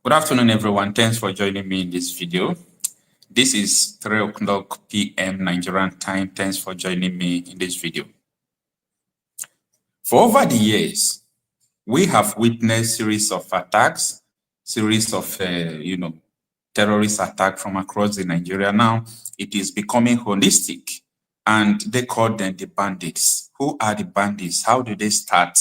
Good afternoon, everyone. Thanks for joining me in this video. This is 3 o'clock p.m. Nigerian time. Thanks for joining me in this video. For over the years, we have witnessed series of attacks, series of, terrorist attacks from across the Nigeria. Now, it is becoming holistic, and they call them the bandits. Who are the bandits? How do they start?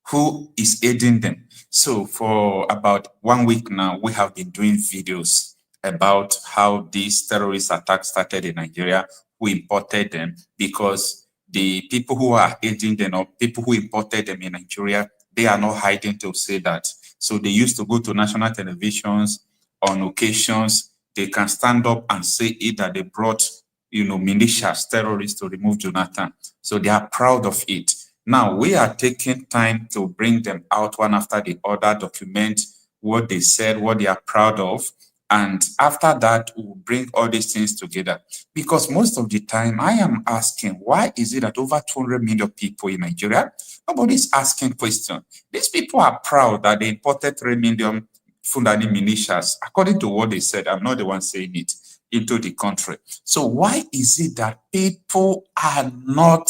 Who is aiding them? So for about 1 week now, we have been doing videos about how these terrorist attacks started in Nigeria, who imported them, because the people who are aiding them or people who imported them in Nigeria, they are not hiding to say that. So they used to go to national televisions on occasions. They can stand up and say it that they brought, militias, terrorists to remove Jonathan. So they are proud of it. Now, we are taking time to bring them out one after the other, document what they said, what they are proud of. And after that, we'll bring all these things together. Because most of the time, I am asking, why is it that over 200 million people in Nigeria, nobody's asking questions? These people are proud that they imported 3 million Fulani militias, according to what they said. I'm not the one saying it, into the country. So why is it that people are not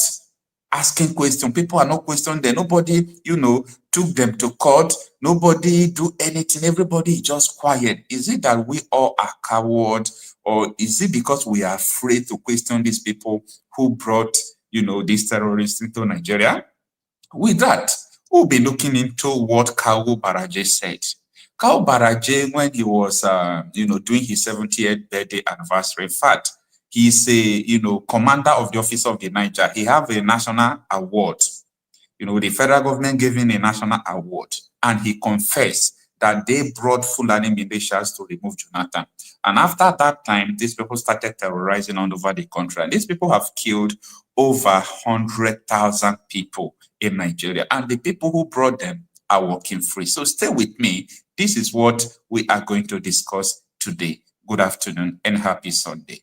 asking questions? People are not questioning them. Nobody, took them to court. Nobody do anything. Everybody is just quiet. Is it that we all are cowards, or is it because we are afraid to question these people who brought, these terrorists into Nigeria? With that, we'll be looking into what Kawu Baraje said. Kawu Baraje, when he was, doing his 70th birthday anniversary, in fact, he's a, commander of the Office of the Niger. He have a national award. The federal government gave him a national award, and he confessed that they brought Fulani militias to remove Jonathan. And after that time, these people started terrorizing all over the country. And these people have killed over 100,000 people in Nigeria. And the people who brought them are walking free. So stay with me. This is what we are going to discuss today. Good afternoon and happy Sunday.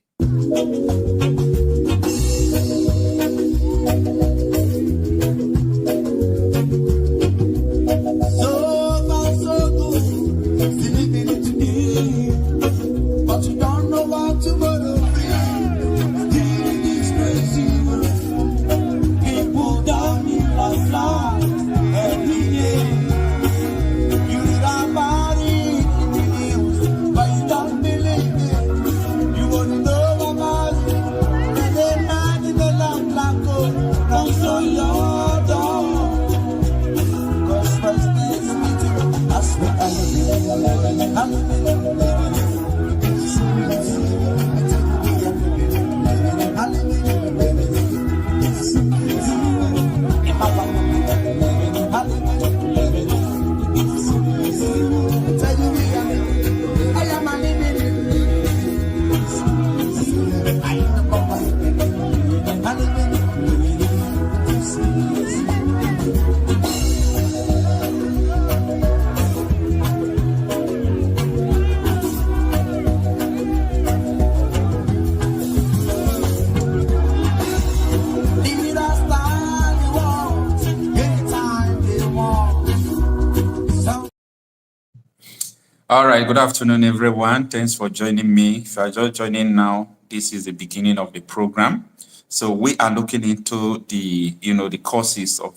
All right, good afternoon, everyone. Thanks for joining me. If you are just joining now, this is the beginning of the program. So we are looking into the, the causes of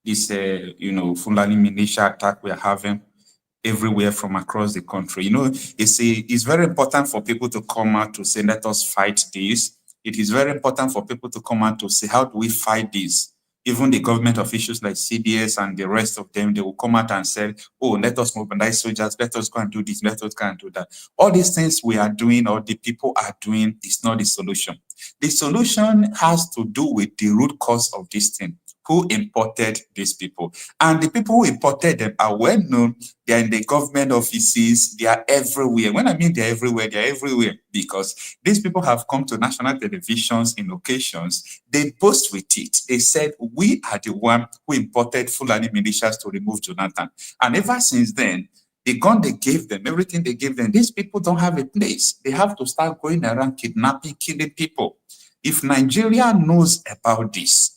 this, Fulani militia attack we are having everywhere from across the country. It's very important for people to come out to say, let us fight this. It is very important for people to come out to say, how do we fight this? Even the government officials like CBS and the rest of them, they will come out and say, oh, let us mobilize soldiers, let us go and do this, let us go and do that. All these things we are doing or the people are doing is not the solution. The solution has to do with the root cause of this thing. Who imported these people? And the people who imported them are well known. They are in the government offices. They are everywhere. When I mean they're everywhere because these people have come to national televisions in occasions. They boast with it. They said, we are the one who imported Fulani militias to remove Jonathan. And ever since then, the gun they gave them, everything they gave them, these people don't have a place. They have to start going around kidnapping, killing people. If Nigeria knows about this,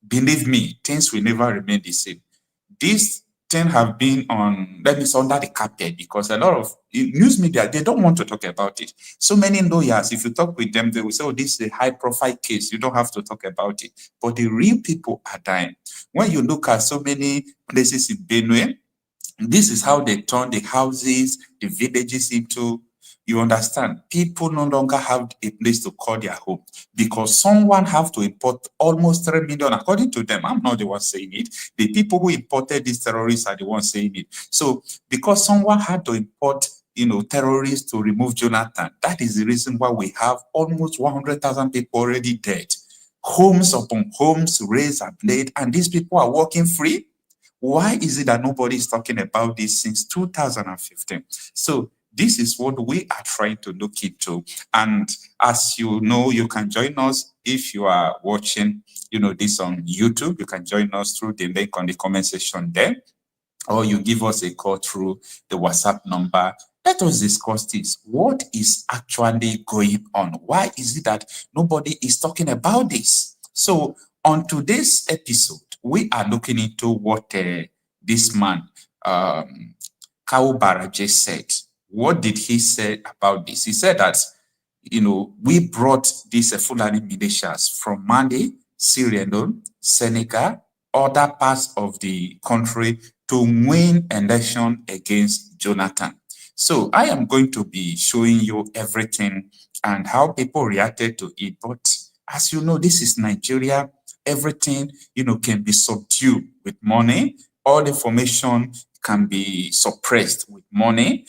believe me, things will never remain the same. This things have been on, let me say, under the carpet, because a lot of news media, they don't want to talk about it. So many lawyers, if you talk with them, they will say, oh, this is a high-profile case. You don't have to talk about it. But the real people are dying. When you look at so many places in Benue, this is how they turn the houses, the villages into, you understand, people no longer have a place to call their home because someone have to import almost 3 million, according to them. I'm not the one saying it. The people who imported these terrorists are the ones saying it. So because someone had to import, terrorists to remove Jonathan, that is the reason why we have almost 100,000 people already dead. Homes upon homes razed and laid, and these people are walking free. Why is it that nobody is talking about this since 2015? So this is what we are trying to look into. And as you know, you can join us if you are watching, this on YouTube. You can join us through the link on the comment section there, or you give us a call through the WhatsApp number. Let us discuss this. What is actually going on? Why is it that nobody is talking about this? So on today's episode, we are looking into what this man, Kawu Baraje, said. What did he say about this? He said that, we brought these Fulani militias from Mali, Sierra Leone, Senegal, other parts of the country to win election against Jonathan. So I am going to be showing you everything and how people reacted to it. But as you know, this is Nigeria. Everything, can be subdued with money. All information can be suppressed with money.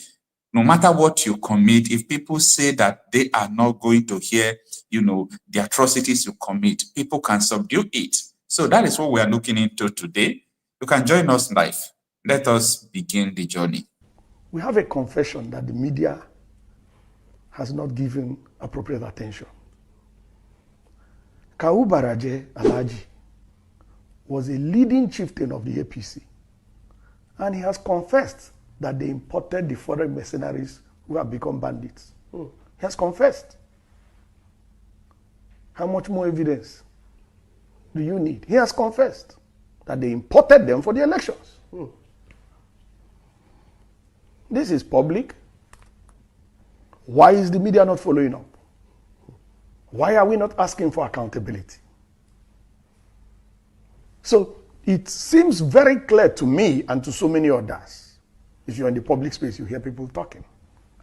No matter what you commit, if people say that they are not going to hear, the atrocities you commit, people can subdue it. So that is what we are looking into today. You can join us live. Let us begin the journey. We have a confession that the media has not given appropriate attention. Kawu Baraje Alhaji was a leading chieftain of the APC, and he has confessed that they imported the foreign mercenaries who have become bandits. He has confessed. How much more evidence do you need? He has confessed that they imported them for the elections. This is public. Why is the media not following up? Why are we not asking for accountability? So it seems very clear to me and to so many others. If you're in the public space, you hear people talking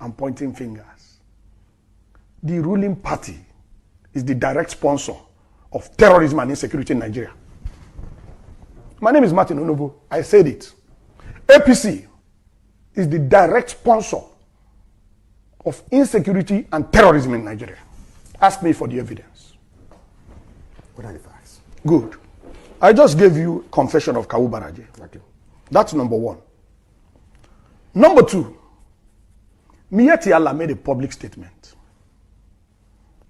and pointing fingers. The ruling party is the direct sponsor of terrorism and insecurity in Nigeria. My name is Martin Onobo. I said it. APC is the direct sponsor of insecurity and terrorism in Nigeria. Ask me for the evidence. What are the facts? Good. I just gave you confession of Kawu Baraje. Thank you. That's number one. Number two, Miyetti Allah made a public statement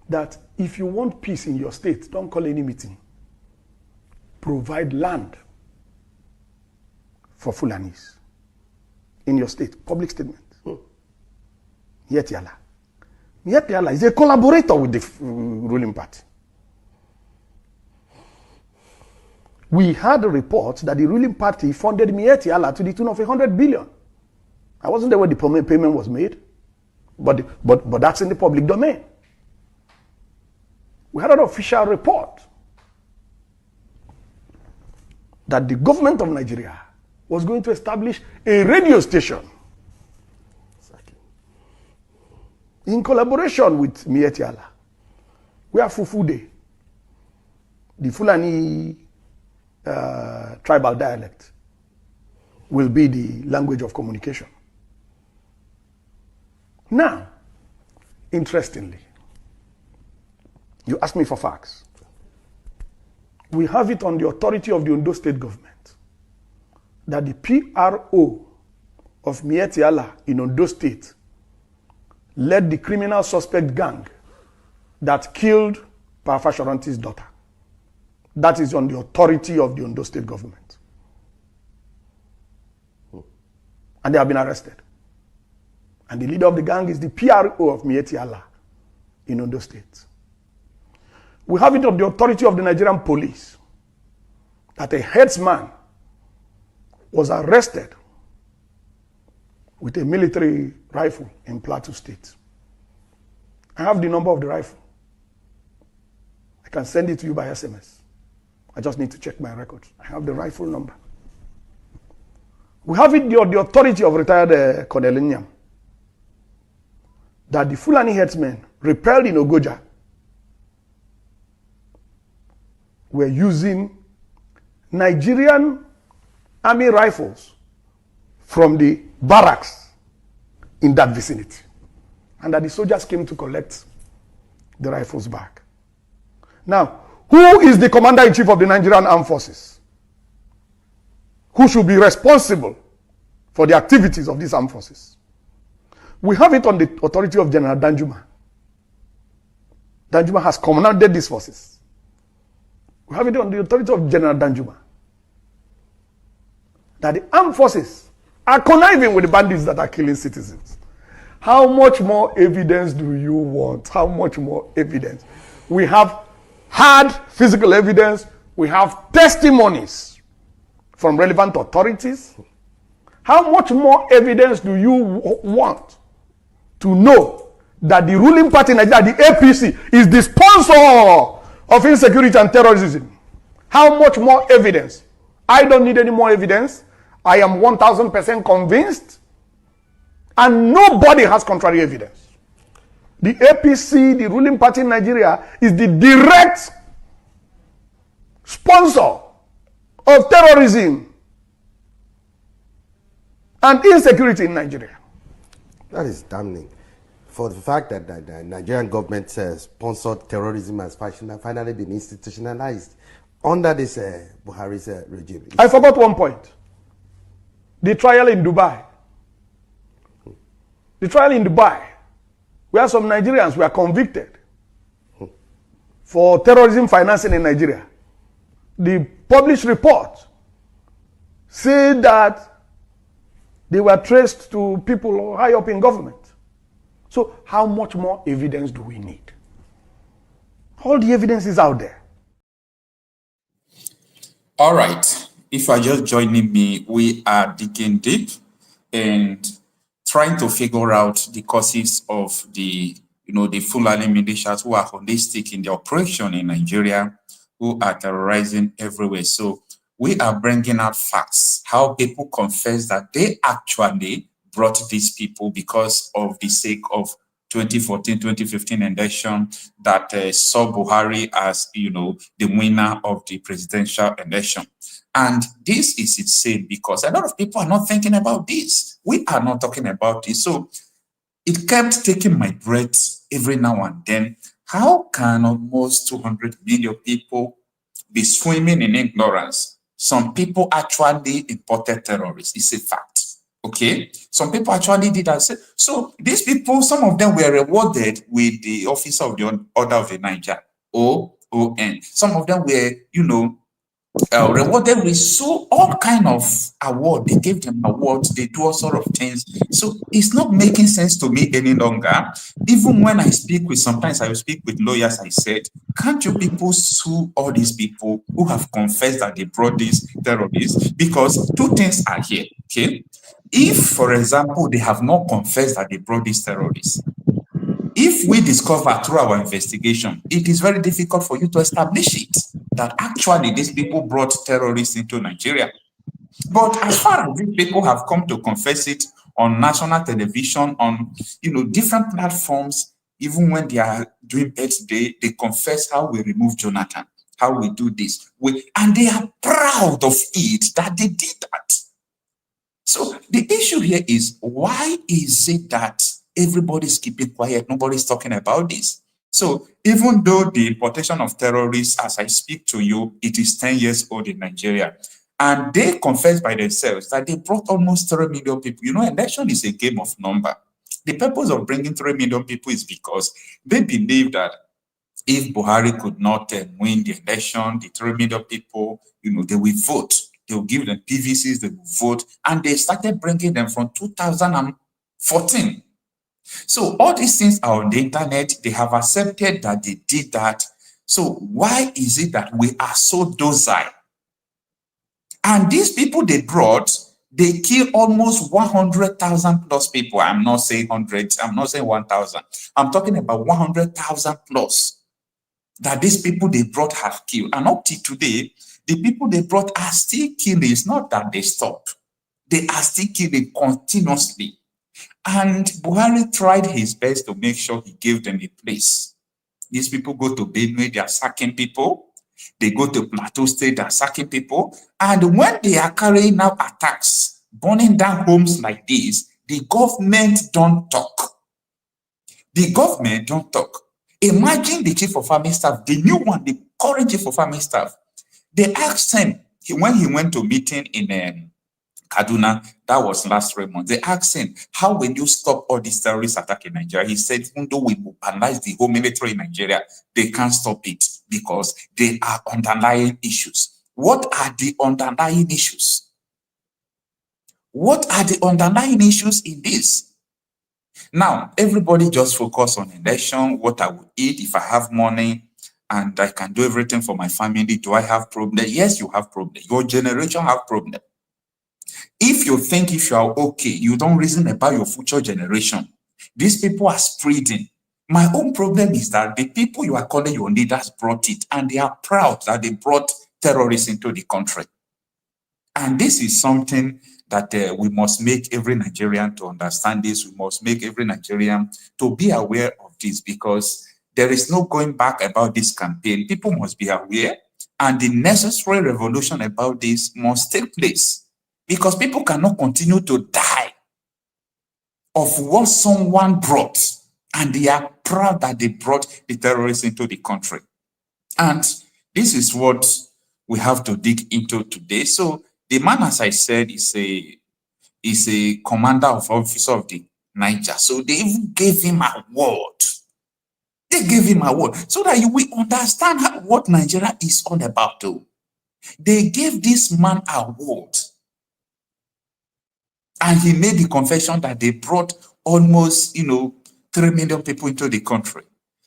that if you want peace in your state, don't call any meeting. Provide land for Fulanis in your state. Public statement. Miyetti Allah. Miyetti Allah is a collaborator with the ruling party. We had a report that the ruling party funded Miyetti Allah to the tune of 100 billion. I wasn't there when the payment was made, but that's in the public domain. We had an official report that the government of Nigeria was going to establish a radio station in collaboration with Miyetti Allah, where Fufude, the Fulani tribal dialect, will be the language of communication. Now, interestingly, you asked me for facts. We have it on the authority of the Ondo State government that the PRO of Miyetti Allah in Ondo State led the criminal suspect gang that killed Parafashoranti's daughter. That is on the authority of the Ondo State government. And they have been arrested. And the leader of the gang is the PRO of Miyetti Allah in Ondo State. We have it on the authority of the Nigerian police that a headsman was arrested with a military rifle in Plateau State. I have the number of the rifle. I can send it to you by SMS. I just need to check my records. I have the rifle number. We have it, the authority of retired Colonial, that the Fulani headsmen repelled in Ogoja were using Nigerian army rifles from the barracks in that vicinity, and that the soldiers came to collect the rifles back. Now, who is the commander-in-chief of the Nigerian Armed Forces? Who should be responsible for the activities of these armed forces? We have it on the authority of General Danjuma. Danjuma has commanded these forces. We have it on the authority of General Danjuma, that the armed forces are conniving with the bandits that are killing citizens. How much more evidence do you want? How much more evidence? We have hard physical evidence. We have testimonies from relevant authorities. How much more evidence do you want to know that the ruling party in Nigeria, the APC, is the sponsor of insecurity and terrorism? How much more evidence? I don't need any more evidence. I am 1000% convinced, and nobody has contrary evidence. The APC, the ruling party in Nigeria, is the direct sponsor of terrorism and insecurity in Nigeria. That is damning. For the fact that the Nigerian government sponsored terrorism has finally been institutionalized under this Buhari's regime. I forgot one point. The trial in Dubai. The trial in Dubai, where some Nigerians were convicted for terrorism financing in Nigeria. The published report said that they were traced to people high up in government. So how much more evidence do we need? All the evidence is out there. All right. If you are just joining me, we are digging deep and trying to figure out the causes of the Fulani militias who are holistic in the operation in Nigeria, who are terrorizing everywhere. So we are bringing out facts, how people confess that they actually brought these people because of the sake of 2014-2015 election that saw Buhari as, the winner of the presidential election. And this is insane because a lot of people are not thinking about this. We are not talking about this. So it kept taking my breath every now and then. How can almost 200 million people be swimming in ignorance? Some people actually imported terrorists. It's a fact. Okay, some people actually did that. So these people, some of them were rewarded with the Officer of the Order of the Niger, OON. Some of them were, rewarded with all kind of award. They gave them awards. They do all sort of things. So it's not making sense to me any longer. Even when I speak with, sometimes I will speak with lawyers, I said, can't you people sue all these people who have confessed that they brought these terrorists? Because two things are here, okay? If, for example, they have not confessed that they brought these terrorists, if we discover through our investigation, it is very difficult for you to establish it, that actually these people brought terrorists into Nigeria. But as far as these people have come to confess it on national television, on different platforms, even when they are doing birthday, they confess how we remove Jonathan, how we do this. And they are proud of it, that they did that. So the issue here is, why is it that everybody's keeping quiet? Nobody's talking about this. So even though the importation of terrorists, as I speak to you, it is 10 years old in Nigeria, and they confess by themselves that they brought almost 3 million people. Election is a game of number. The purpose of bringing 3 million people is because they believe that if Buhari could not win the election, the 3 million people, they will vote. They will give them PVCs, they will vote, and they started bringing them from 2014. So all these things are on the internet. They have accepted that they did that. So why is it that we are so docile And these people they brought, they killed almost 100,000 plus people. I'm not saying hundreds, I'm not saying 1,000. I'm talking about 100,000 plus that these people they brought have killed. And up to today, the people they brought are still killing. It's not that they stopped. They are still killing continuously. And Buhari tried his best to make sure he gave them a place. These people go to Benue, they are sacking people. They go to Plateau State, they are sacking people. And when they are carrying out attacks, burning down homes like this, the government don't talk. The government don't talk. Imagine the chief of army staff, the new one, the current chief of army staff. They asked him, when he went to meeting in Kaduna, that was last 3 months, they asked him, how will you stop all these terrorist attacks in Nigeria? He said, even though we mobilize the whole military in Nigeria, they can't stop it because there are underlying issues. What are the underlying issues? What are the underlying issues in this? Now, everybody just focus on election, what I will eat, if I have money, and I can do everything for my family. Do I have problem? Yes, you have problem. Your generation have problem. If you think if you are okay, you don't reason about your future generation. These people are spreading. My own problem is that the people you are calling your leaders brought it, and they are proud that they brought terrorists into the country. And this is something that we must make every Nigerian to understand this. We must make every Nigerian to be aware of this, because there is no going back about this campaign. People must be aware, and the necessary revolution about this must take place. Because people cannot continue to die of what someone brought, and they are proud that they brought the terrorists into the country. And this is what we have to dig into today. So the man, as I said, is a commander of officer of the Niger. So they even gave him an award. They gave him an award so that you will understand what Nigeria is all about. Though they gave this man an award. And he made the confession that they brought almost, 3 million people into the country.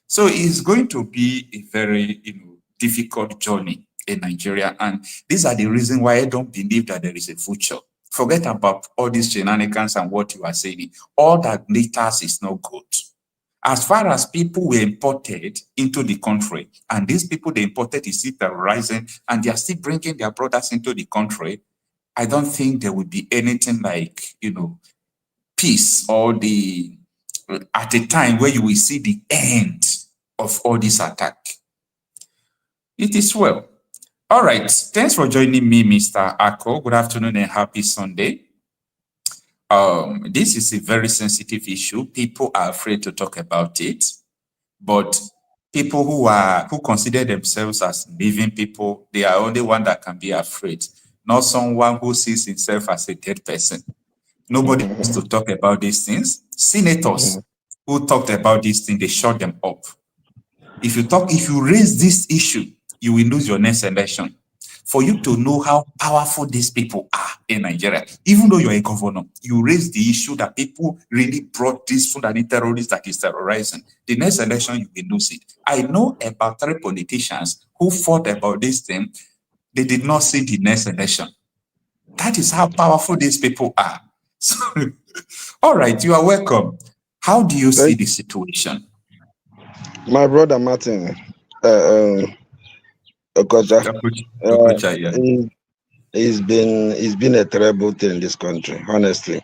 So it's going to be a very, difficult journey in Nigeria. And these are the reasons why I don't believe that there is a future. Forget about all these shenanigans and what you are saying. All that glitters is not good. As far as people were imported into the country, and these people they imported is still terrorizing, and they are still bringing their brothers into the country, I don't think there will be anything like, peace or at a time where you will see the end of all this attack. It is well. All right. Thanks for joining me, Mr. Ako. Good afternoon and happy Sunday. This is a very sensitive issue. People are afraid to talk about it, but people who consider themselves as living people, they are only one that can be afraid. Not someone who sees himself as a dead person. Nobody wants to talk about these things. Senators who talked about these things, they shut them up. If you raise this issue, you will lose your next election. For you to know how powerful these people are in Nigeria, even though you're a governor, you raise the issue that people really brought this Fulani terrorist that is terrorizing. The next election, you will lose it. I know about 3 politicians who fought about this thing. They did not see the next election. That is how powerful these people are. So, all right, you are welcome. How do you see the situation? My brother Martin, Okocha, yeah. It's been a terrible thing in this country, honestly.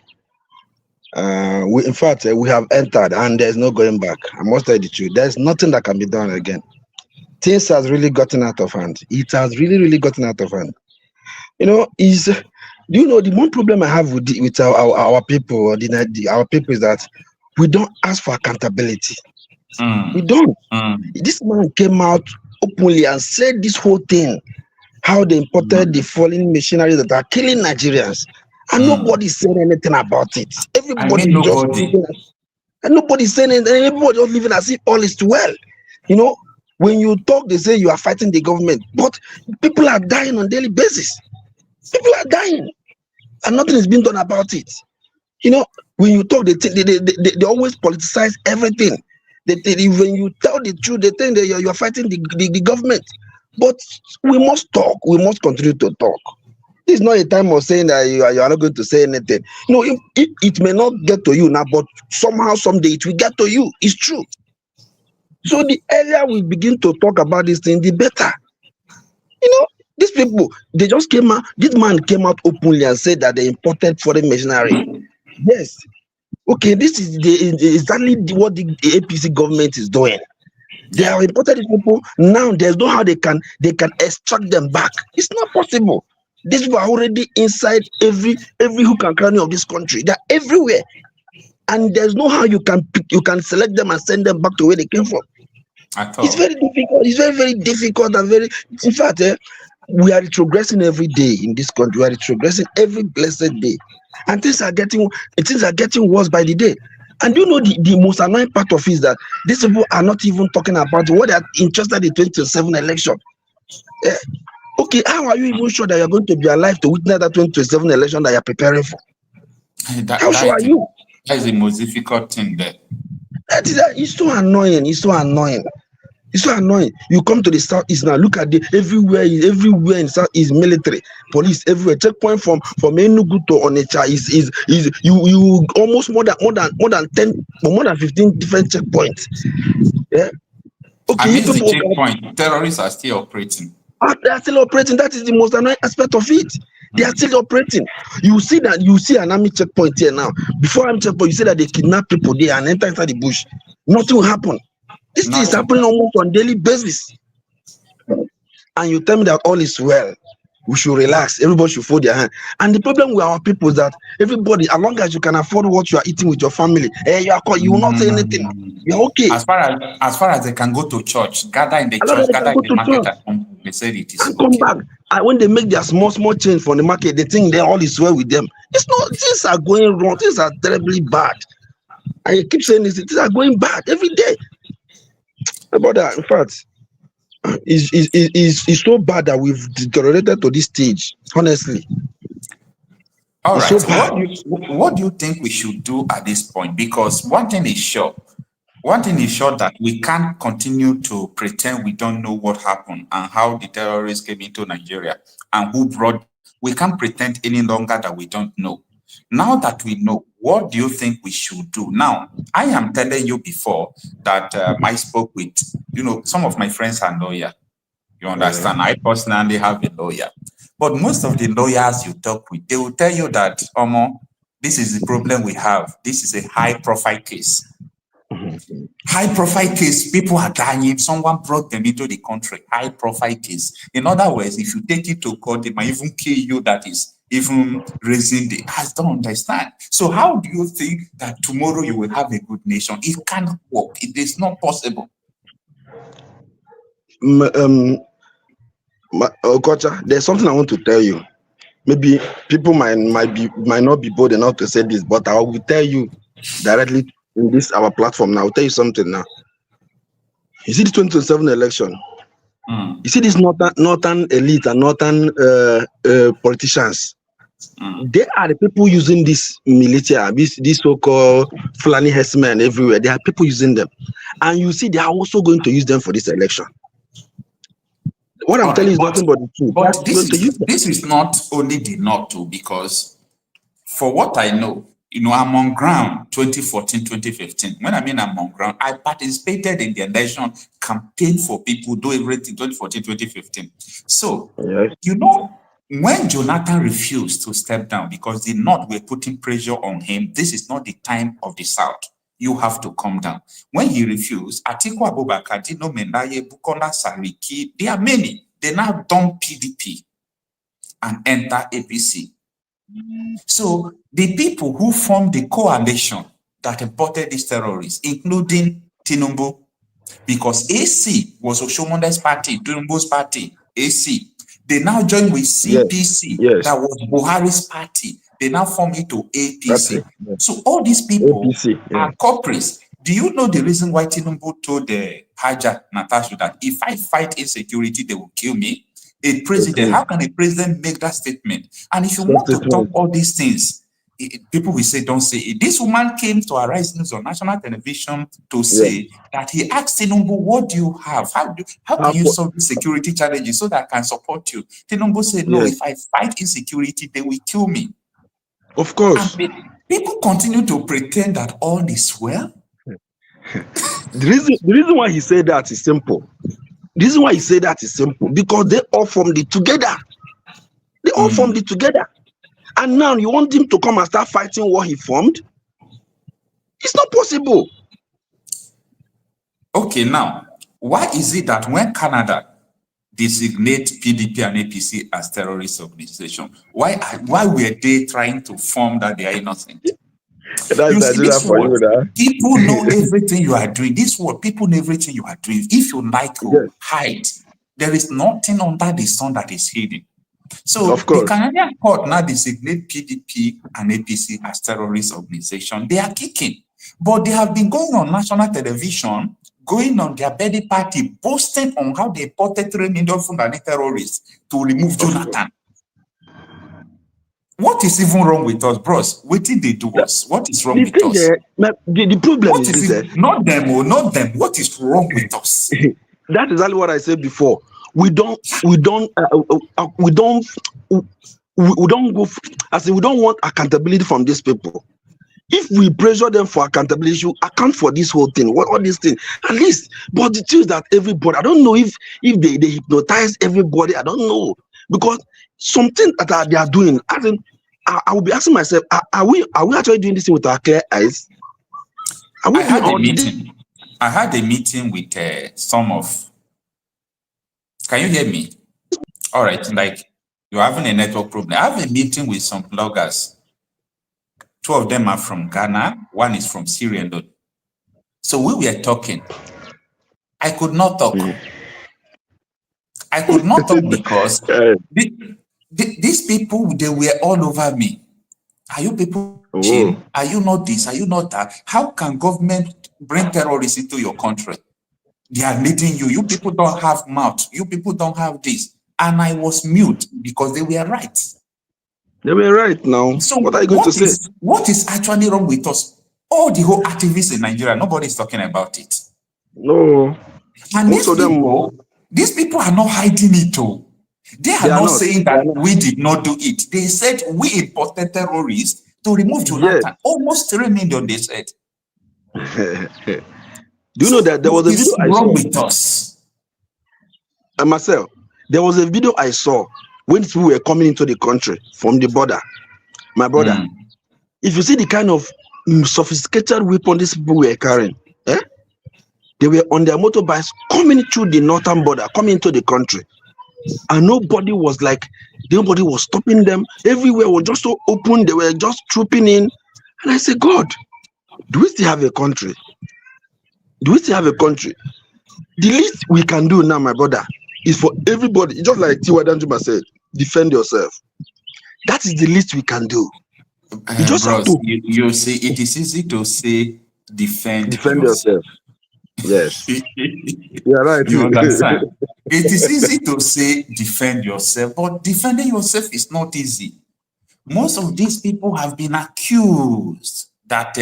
In fact, we have entered and there's no going back. I must tell you the truth. There's nothing that can be done again. Things has really gotten out of hand. It has really gotten out of hand. The one problem I have with our people, or our people, is that we don't ask for accountability. We don't. This man came out openly and said this whole thing, how they imported the falling machinery that are killing Nigerians, and nobody said anything about it. Everybody and nobody's saying anything. Everybody just living as if all is well. When you talk, they say you are fighting the government, but people are dying on a daily basis. People are dying, and nothing is being done about it. When you talk, they always politicize everything. When you tell the truth, they think that you are fighting the government. But we must talk. We must continue to talk. this is not a time of saying that you are not going to say anything. No, it may not get to you now, but somehow, someday it will get to you. It's true. So the earlier we begin to talk about this thing, the better. These people, they just came out. This man came out openly and said that they imported foreign machinery. Yes. Okay, this is exactly what the APC government is doing. They have imported these people. Now there's no how they can extract them back. It's not possible. These people are already inside every hook and cranny of this country. They're everywhere, and there's no how you can select them and send them back to where they came from. It's very difficult. It's very, very difficult and very. In fact, we are retrogressing every day in this country. We are retrogressing every blessed day, and things are getting worse by the day. And the most annoying part of it is that these people are not even talking about what they are interested in the 2027 election. Okay, how are you even sure that you're going to be alive to witness that 2027 election that you're preparing for? How sure are you? That is the most difficult thing there. It's so annoying. It's so annoying. It's so annoying. You come to the southeast now. Look at everywhere in south is military, police everywhere. Checkpoint from Enugu to Onitsha is you almost more than 10 or more than 15 different checkpoints. Yeah. Okay. I mean, the checkpoint. Terrorists are still operating. They are still operating. That is the most annoying aspect of it. They are still operating. You see an army checkpoint here now. Before army checkpoint, you see that they kidnap people there and enter inside the bush. Nothing will happen. This thing is happening almost on a daily basis. And you tell me that all is well. We should relax. Everybody should fold their hand. And the problem with our people is that everybody, as long as you can afford what you are eating with your family, you will not say anything. You're okay. As far as they can go to church, gather in the church, gather in the market, and they say it is and come back. And when they make their small change from the market, they think that all is well with them. It's not. Things are going wrong. Things are terribly bad. I keep saying this. Things are going bad every day. About that, in fact, it's so bad that we've deteriorated to this stage. Honestly. All right. So what do you think we should do at this point? Because one thing is sure that we can't continue to pretend we don't know what happened and how the terrorists came into Nigeria and who brought. We can't pretend any longer that we don't know. Now that we know, what do you think we should do? Now, I am telling you before that I spoke with, some of my friends are lawyers. You understand? I personally have a lawyer. But most of the lawyers you talk with, they will tell you that, this is the problem we have. This is a high-profile case. High-profile case, people are dying. If someone brought them into the country, high-profile case. In other words, if you take it to court, they might even kill you. That is even raising the. I don't understand. So how do you think that tomorrow you will have a good nation? It can't work. It is not possible. Okocha, there's something I want to tell you. Maybe people might not be bold enough to say this, but I will tell you directly in this our platform now. I'll tell you something now. You see the 2027 election. You see this northern elite and northern politicians. They are the people using this militia, this so-called Fulani herdsmen everywhere. There are people using them, and you see they are also going to use them for this election. What I'm telling you is nothing but the truth. But this is not only the north too, because for what I know, I'm on ground 2014, 2015. When I mean I'm on ground, I participated in the election campaign for people, do everything 2014, 2015. So, when Jonathan refused to step down because the North were putting pressure on him, this is not the time of the South. You have to come down. When he refused, Atiku Abubakar, Dino Mendaye, Bukola Sariki, there are many. They now dump PDP and enter APC. So the people who formed the coalition that imported these terrorists, including Tinubu, because AC was Oshomonde's party, Tinubu's party, AC. They now join with CPC, that was Buhari's party. They now form it to APC. So all these people are culprits. Do you know the reason why Tinubu told Haja Natasha that if I fight insecurity, they will kill me? A president, how can a president make that statement? And if you want to talk all these things, people will say, don't say it. This woman came to Arise News on national television to say that he asked Tinubu, what do you have? How can you solve the security challenges so that I can support you? Tinubu said, no, if I fight insecurity, they will kill me. Of course. And people continue to pretend that all is well. The reason why he said that is simple. The reason why he said that is simple because they all formed it together. They all formed it together. And now you want him to come and start fighting what he formed? It's not possible. Okay, now, why is it that when Canada designate PDP and APC as terrorist organization, why were they trying to form that they are innocent? You see, this word, people know everything you are doing. This word, people know everything you are doing. If you like to hide, there is nothing under the sun that is hidden. So the Canadian court now designate PDP and APC as terrorist organization. They are kicking, but they have been going on national television, going on their belly party, boasting on how they imported 3 million Fulani terrorists to remove Jonathan. What is even wrong with us, bros? What did they do us? What is wrong with us? The problem is not them, not them. What is wrong with us? That is exactly what I said before. We don't go. As in, we don't want accountability from these people. If we pressure them for accountability, you account for this whole thing. What all these things, at least. But the truth that everybody, I don't know if they hypnotize everybody. I don't know because something that they are doing. As in, I will be asking myself, are we actually doing this thing with our clear eyes? I had a meeting with some of. Can you hear me? All right, like you're having a network problem. I have a meeting with some bloggers. 2 of them are from Ghana. 1 is from Syria. So we were talking. I could not talk. I could not talk because these people, they were all over me. Are you people chill? Are you not this? Are you not that? How can government bring terrorists into your country? They are leading you. You people don't have mouth. You people don't have this. And I was mute because they were right. They were right now. So what are you going to say? What is actually wrong with us? All the whole activists in Nigeria, nobody's talking about it. No. And these people are not hiding it all. They are not saying that we did not do it. They said we imported terrorists to remove Jonathan. Almost 3 million, they said. Do you know that there was a video I saw with us? And Marcel, there was a video I saw when people were coming into the country from the border. My brother, if you see the kind of sophisticated weapon these people were carrying, they were on their motorbikes coming through the northern border, coming into the country. And nobody was stopping them. Everywhere was just so open, they were just trooping in. And I said, God, do we still have a country? Do we still have a country? The least we can do now, my brother, is for everybody, just like Tiwa Danjuma said, defend yourself. That is the least we can do. You just have to. You see, it is easy to say defend yourself. Yes. You're right. You understand? It is easy to say defend yourself, but defending yourself is not easy. Most of these people have been accused that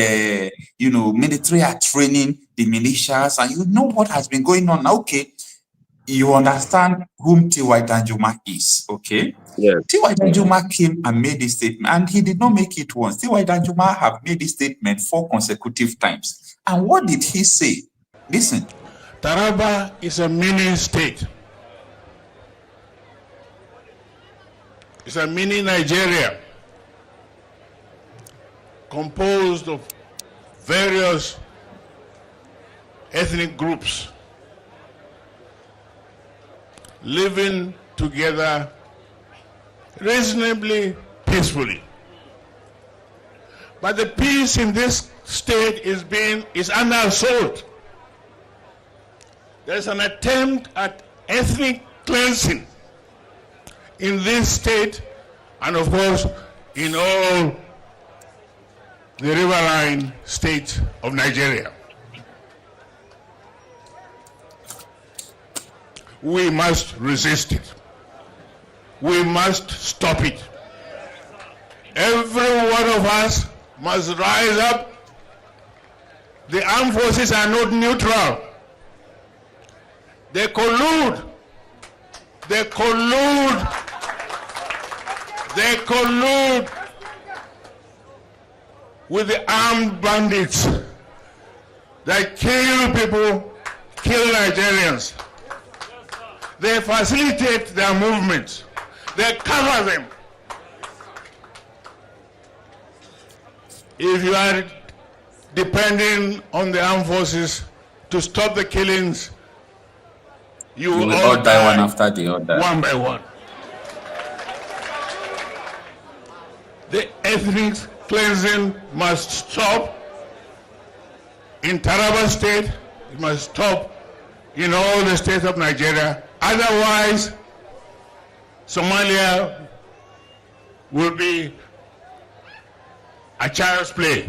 military are training the militias, and you know what has been going on. Okay, you understand whom T.Y. Danjuma is, okay? Yes. T.Y. Danjuma came and made this statement, and he did not make it once. T.Y. Danjuma have made this statement 4 consecutive times. And what did he say? Listen. Taraba is a mini state. It's a mini Nigeria composed of various ethnic groups living together reasonably peacefully. But the peace in this state is under assault. There's an attempt at ethnic cleansing in this state and of course in all the riverine states of Nigeria. We must resist it. We must stop it. Every one of us must rise up. The armed forces are not neutral. They collude. They collude. They collude with the armed bandits that kill people, kill Nigerians. They facilitate their movements. They cover them. If you are depending on the armed forces to stop the killings, you will all die one after the other. One by one. The ethnic cleansing must stop in Taraba State. It must stop in all the states of Nigeria. Otherwise, Somalia will be a child's play.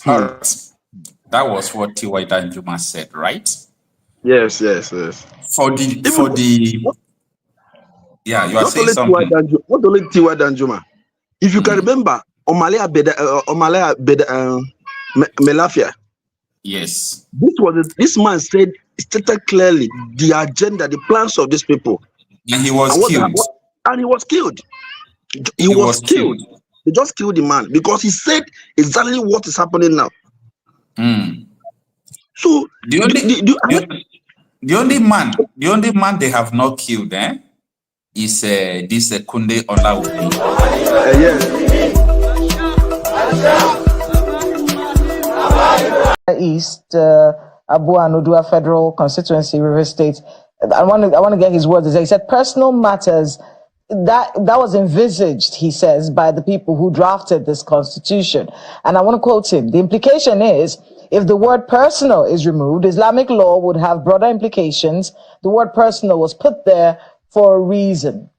All right. That was what T.Y. Danjuma said, right? Yes. Yeah, you are saying something. Not only T.Y. Danjuma. If you can remember, Omalea Melafia. Yes. This man stated clearly the agenda, the plans of these people. And he was killed. And he was killed. He was killed. They just killed the man because he said exactly what is happening now. So the only man they have not killed, is this Kunde Olaobi. Yes. East, Abu Anudua Federal Constituency, River State. I want to get his words. He said personal matters that was envisaged, he says, by the people who drafted this constitution. And I want to quote him. The implication is, if the word personal is removed, Islamic law would have broader implications. The word personal was put there for a reason.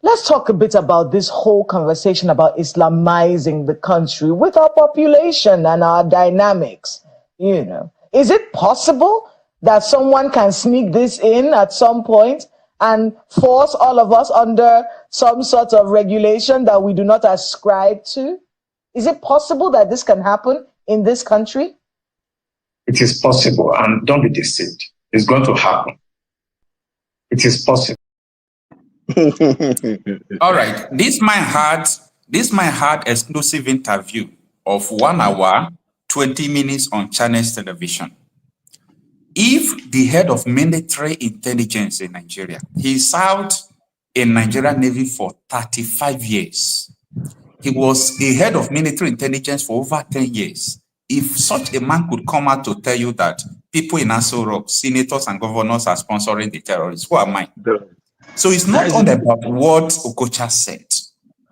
Let's talk a bit about this whole conversation about Islamizing the country with our population and our dynamics. You know, is it possible that someone can sneak this in at some point and force all of us under some sort of regulation that we do not ascribe to? Is it possible that this can happen in this country? It is possible, and don't be deceived. It's going to happen. It is possible. All right. This man had exclusive interview of 1 hour, 20 minutes on Channels Television. If the head of military intelligence in Nigeria, he served in Nigerian Navy for 35 years. He was a head of military intelligence for over 10 years. If such a man could come out to tell you that people in Aso Rock, senators and governors are sponsoring the terrorists, who am I? So it's not all about what Okocha said.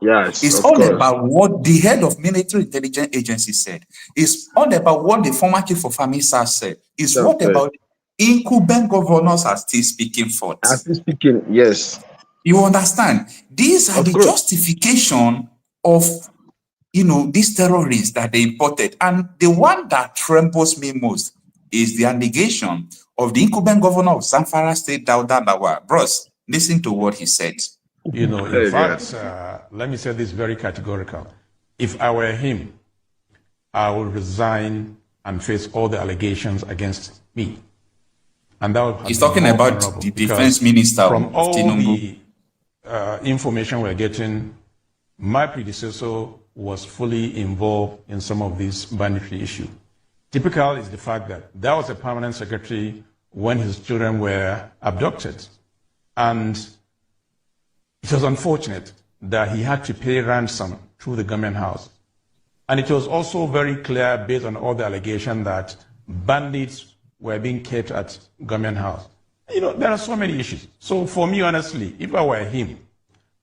Yes, it's all about what the head of military intelligence agency said. It's all about what the former chief of army staff said. It's what about incumbent governors are still speaking for. Are still speaking, yes. You understand? These are the justification of, these terrorists that they imported. And the one that trembles me most is the allegation of the incumbent governor of Zamfara State, Dauda Lawal. Bros, listen to what he said. In fact, let me say this very categorical. If I were him, I would resign and face all the allegations against me. And that would He's talking about the defense minister from all Tinubu. The information we're getting, my predecessor was fully involved in some of these banditry issues. Typical is the fact that there was a permanent secretary when his children were abducted. And it was unfortunate that he had to pay ransom through the government house. And it was also very clear, based on all the allegations, that bandits were being kept at government house. There are so many issues. So for me, honestly, if I were him,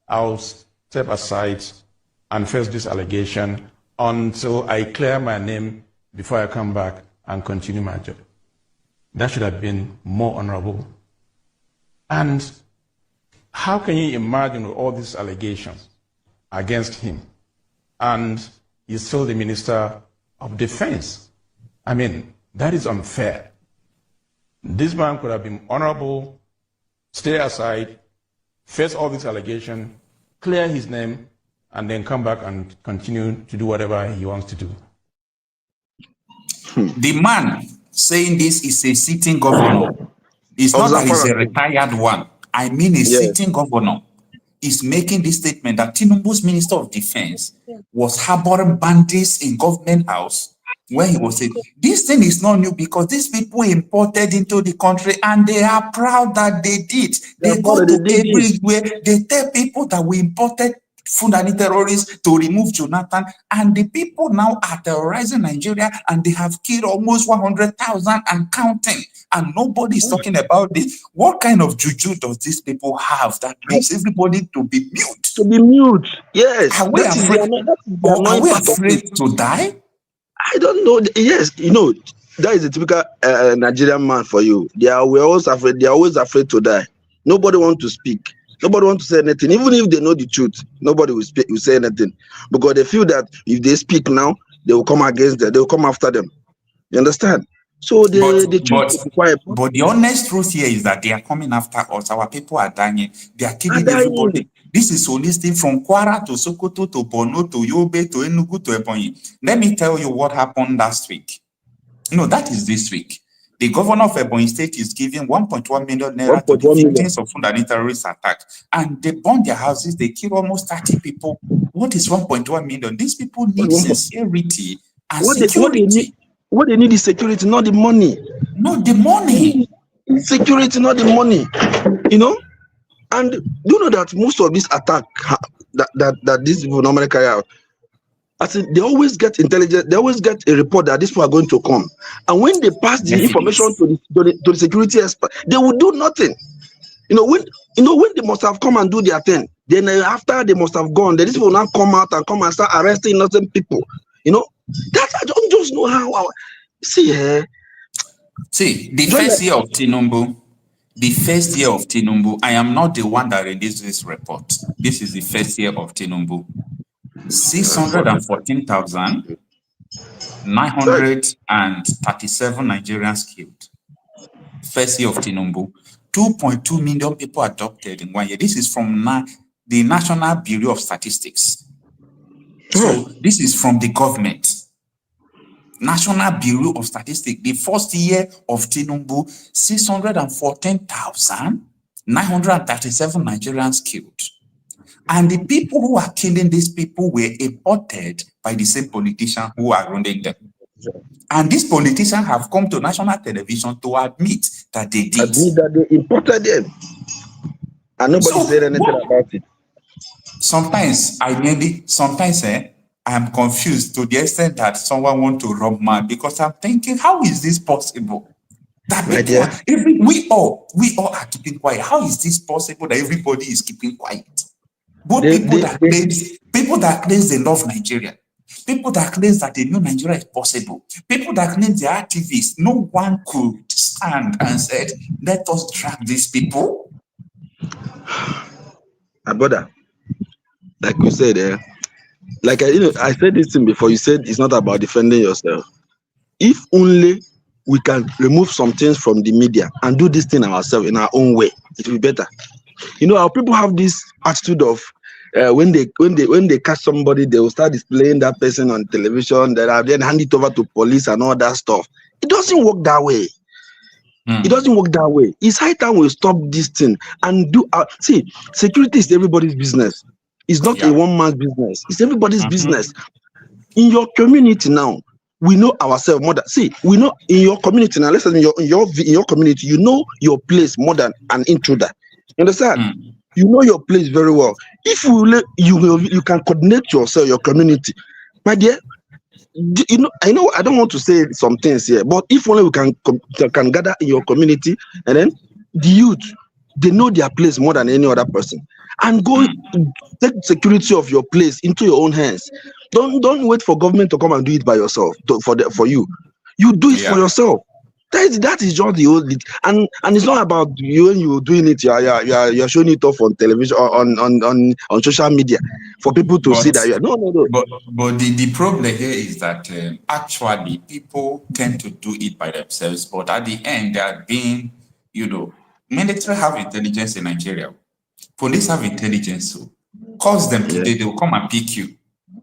I'll step aside and face this allegation until I clear my name before I come back and continue my job. That should have been more honorable. And how can you imagine all these allegations against him? And he's still the Minister of Defense. I mean, that is unfair. This man could have been honorable, stay aside, face all these allegations, clear his name, and then come back and continue to do whatever he wants to do. The man saying this is a sitting governor. It's not that he's a retired one. I mean a sitting governor is making this statement that Tinubu's Minister of Defense was harboring bandits in government house, where he was saying, this thing is not new because these people imported into the country and they are proud that they did. They go to everywhere. They tell people that we imported Fulani terrorists to remove Jonathan, and the people now are terrorizing Nigeria and they have killed almost 100,000 and counting, and nobody is talking about this. What kind of juju does these people have that makes everybody to be mute? To be mute, yes. Are we afraid, are we afraid to die? I don't know. Yes, you know, that is a typical Nigerian man for you. We're always afraid. They're always afraid to die. Nobody wants to speak. Nobody wants to say anything. Even if they know the truth, nobody will say anything, because they feel that if they speak now, they will come against them. They will come after them. You understand? So they choose to be quiet. But the honest truth here is that they are coming after us. Our people are dying. They are killing everybody. This is holistic from Kwara to Sokoto to Borno to Yobe to Enugu to Ebonyi. Let me tell you what happened last week. No, that is this week. The governor of Ebonyi State is giving 1.1 million naira to the victims of Fulani terrorist attacks. And they burn their houses. They kill almost 30 people. What is 1.1 million? These people need sincerity and security. What they need is security, not the money. Not the money. Security, not the money. You know? And you know that most of these attacks that these people normally carry out, I said they always get intelligence, they always get a report that these people are going to come. And when they pass the information to the security expert, they will do nothing. When they must have come and do their thing, then after they must have gone, then these people now come out and come and start arresting innocent people. That I don't just know how. See, the first year of Tinubu, I am not the one that released this report. This is the first year of Tinubu. 614,937 Nigerians killed. First year of Tinubu. 2.2 million people adopted in 1 year. This is from the National Bureau of Statistics. So this is from the government. National Bureau of Statistics. The first year of Tinubu, 614,937 Nigerians killed. And the people who are killing these people were imported by the same politicians who are running them. And these politicians have come to national television to admit that they did. Admit that they imported them. And nobody said anything about it. Sometimes I am confused to the extent that someone wants to rub mad, because I'm thinking, how is this possible? That we all are keeping quiet. How is this possible that everybody is keeping quiet? Both people that claim they love Nigeria, people that claim that they know Nigeria is possible, people that claim they are activists. No one could stand and said, let us drag these people. My brother, like you said, I said this thing before. You said it's not about defending yourself. If only we can remove some things from the media and do this thing ourselves in our own way, it will be better. Our people have this attitude of when they catch somebody, they will start displaying that person on television, then hand it over to police and all that stuff. It doesn't work that way. It doesn't work that way. It's high time we stop this thing and do security is everybody's business. It's not a one-man's business. It's everybody's business. In your community now, we know ourselves more than we know in your community now. Listen, in your community, you know your place more than an intruder. You understand? You know your place very well. If you can coordinate yourself, your community, my dear. I know I don't want to say some things here, but if only we can gather in your community, and then the youth, they know their place more than any other person, and go take security of your place into your own hands. Don't wait for government to come and do it by yourself for you. You do it for yourself. That is just the old, and it's not about you when you're doing it. You're showing it off on television or on social media for people to see that you are no. But the problem here is that actually people tend to do it by themselves, but at the end they are being, military have intelligence in Nigeria. Police have intelligence, so calls them today, they will come and pick you.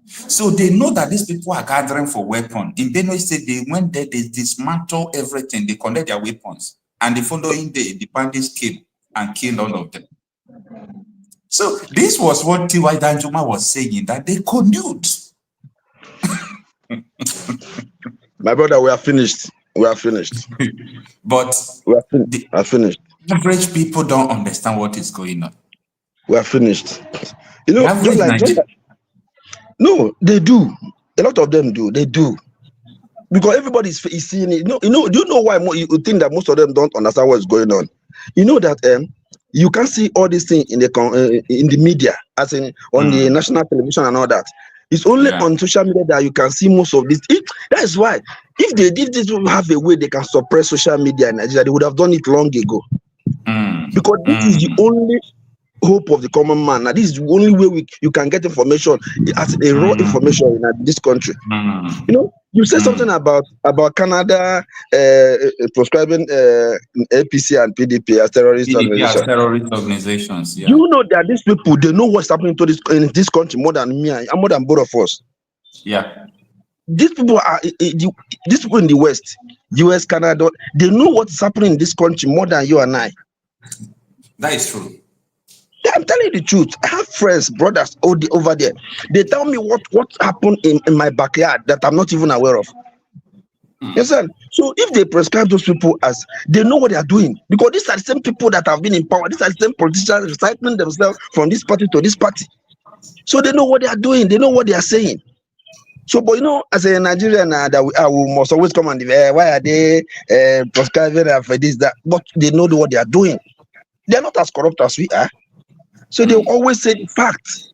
So they know that these people are gathering for weapons. In Benue State, they went there, they dismantle everything, they collect their weapons. And the following day, the bandits came and killed all of them. So this was what T.Y. Danjuma was saying, that they collude. My brother, we are finished. We are finished. But we are finished. Average people don't understand what is going on. We are finised. You know, no, they do. A lot of them do. They do. Because everybody is seeing it. Do you know why you think that most of them don't understand what's going on? You know that you can see all these things in the media, as in on the national television and all that. It's only on social media that you can see most of this. That is why, if this will have a way they can suppress social media in Nigeria, they would have done it long ago. Because this is the only hope of the common man. Now, this is the only way you can get information as a raw information in this country. You know, you said something about Canada proscribing APC and PDP as terrorist organizations. Terrorist organizations. Yeah. You know that these people, they know what's happening in this country more than me and more than both of us. Yeah. These people are these people in the West, US, Canada, they know what's happening in this country more than you and I. That is true. I'm telling you the truth. I have friends, brothers over there. They tell me what happened in my backyard that I'm not even aware of. Yes, sir. So if they prescribe those people as they know what they are doing, because these are the same people that have been in power, these are the same politicians recycling themselves from this party to this party. So they know what they are doing, they know what they are saying. So, but you know, as a Nigerian, that we must always come and why are they prescribing for this, that? But they know what they are doing. They are not as corrupt as we are. So they always say the fact.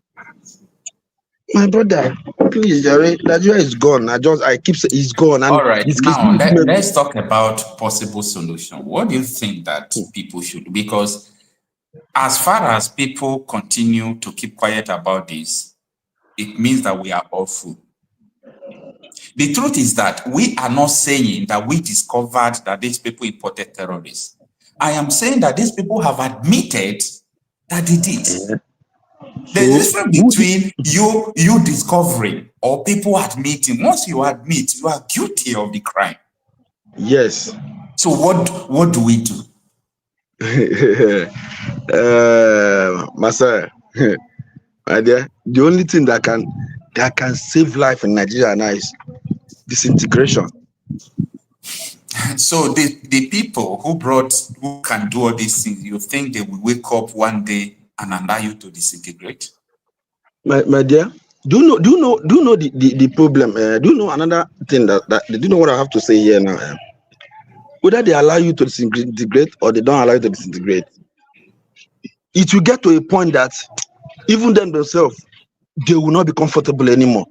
My brother, please, Nigeria is gone. I keep saying it's gone. And all right, now let's talk about possible solution. What do you think that people should do? Because as far as people continue to keep quiet about this, it means that we are awful. The truth is that we are not saying that we discovered that these people imported terrorists. I am saying that these people have admitted that they did. There's a difference between you discovering or people admitting. Once you admit, you are guilty of the crime. Yes. So what do we do? Master, my dear, the only thing that can save life in Nigeria now is disintegration. So the people who can do all these things, you think they will wake up one day and allow you to disintegrate? My dear, do you know the problem? Do you know another thing do you know what I have to say here now? Whether they allow you to disintegrate or they don't allow you to disintegrate, it will get to a point that even them themselves, they will not be comfortable anymore.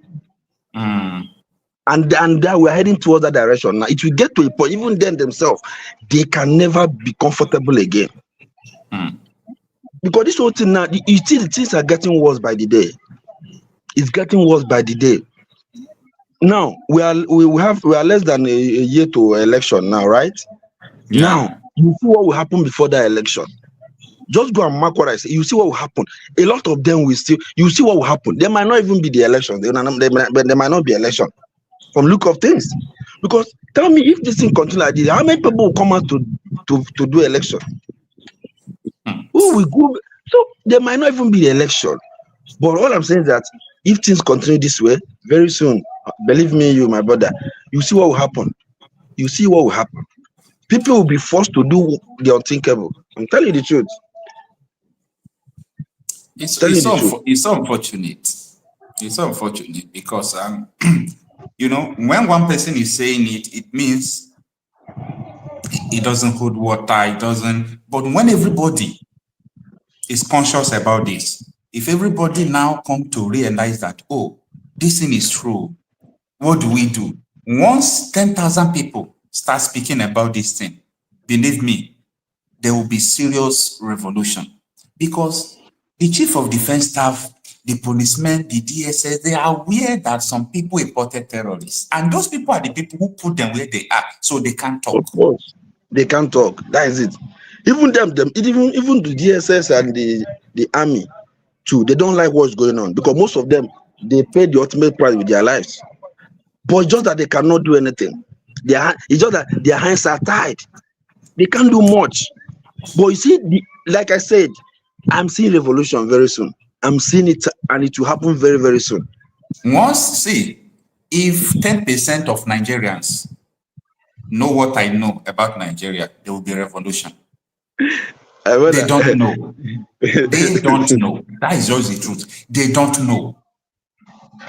And that we're heading towards that direction. Now it will get to a point, even then themselves, they can never be comfortable again. Because this whole thing now, you see the things are getting worse by the day. It's getting worse by the day. Now we are less than a year to election now, right? Yeah. Now you see what will happen before that election. Just go and mark what I say. You see what will happen. A lot of them will still. You see what will happen. There might not even be the election. There might not be election. From look of things, because tell me if this thing continues like this, how many people will come out to do election? Who will go? So there might not even be the election. But all I'm saying is that if things continue this way, very soon, believe me, my brother, you see what will happen. You see what will happen. People will be forced to do the unthinkable. I'm telling you the truth. It's unfortunate. It's unfortunate because you know, when one person is saying it means it doesn't hold water, it doesn't. But when everybody is conscious about this, if everybody now come to realize that, oh, this thing is true, what do we do? Once 10,000 people start speaking about this thing, believe me, there will be serious revolution. Because the chief of defense staff, the policemen, the DSS, they are aware that some people imported terrorists. And those people are the people who put them where they are, so they can't talk. Of course, they can't talk. That is it. Even even the DSS and the army too, they don't like what's going on because most of them they pay the ultimate price with their lives. But it's just that they cannot do anything. It's just that their hands are tied. They can't do much. But you see, like I said, I'm seeing revolution very soon. I'm seeing it, and it will happen very, very soon. If 10% of Nigerians know what I know about Nigeria, there will be revolution. They don't know. They don't know. That is just the truth. They don't know.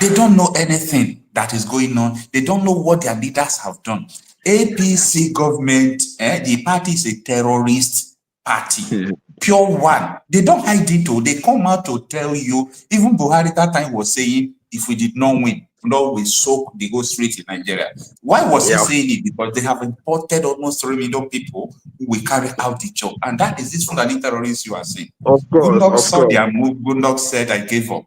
They don't know anything that is going on. They don't know what their leaders have done. APC government, the party is a terrorist party. Pure one. They don't hide it. They come out to tell you. Even Buhari that time was saying, if we did not win, we soak the whole street in Nigeria. Why was he saying it? Because they have imported almost 3 million people who will carry out the job. And that is this Fulani terrorists you are saying. Of course. Saw their move. Gundog said, I gave up.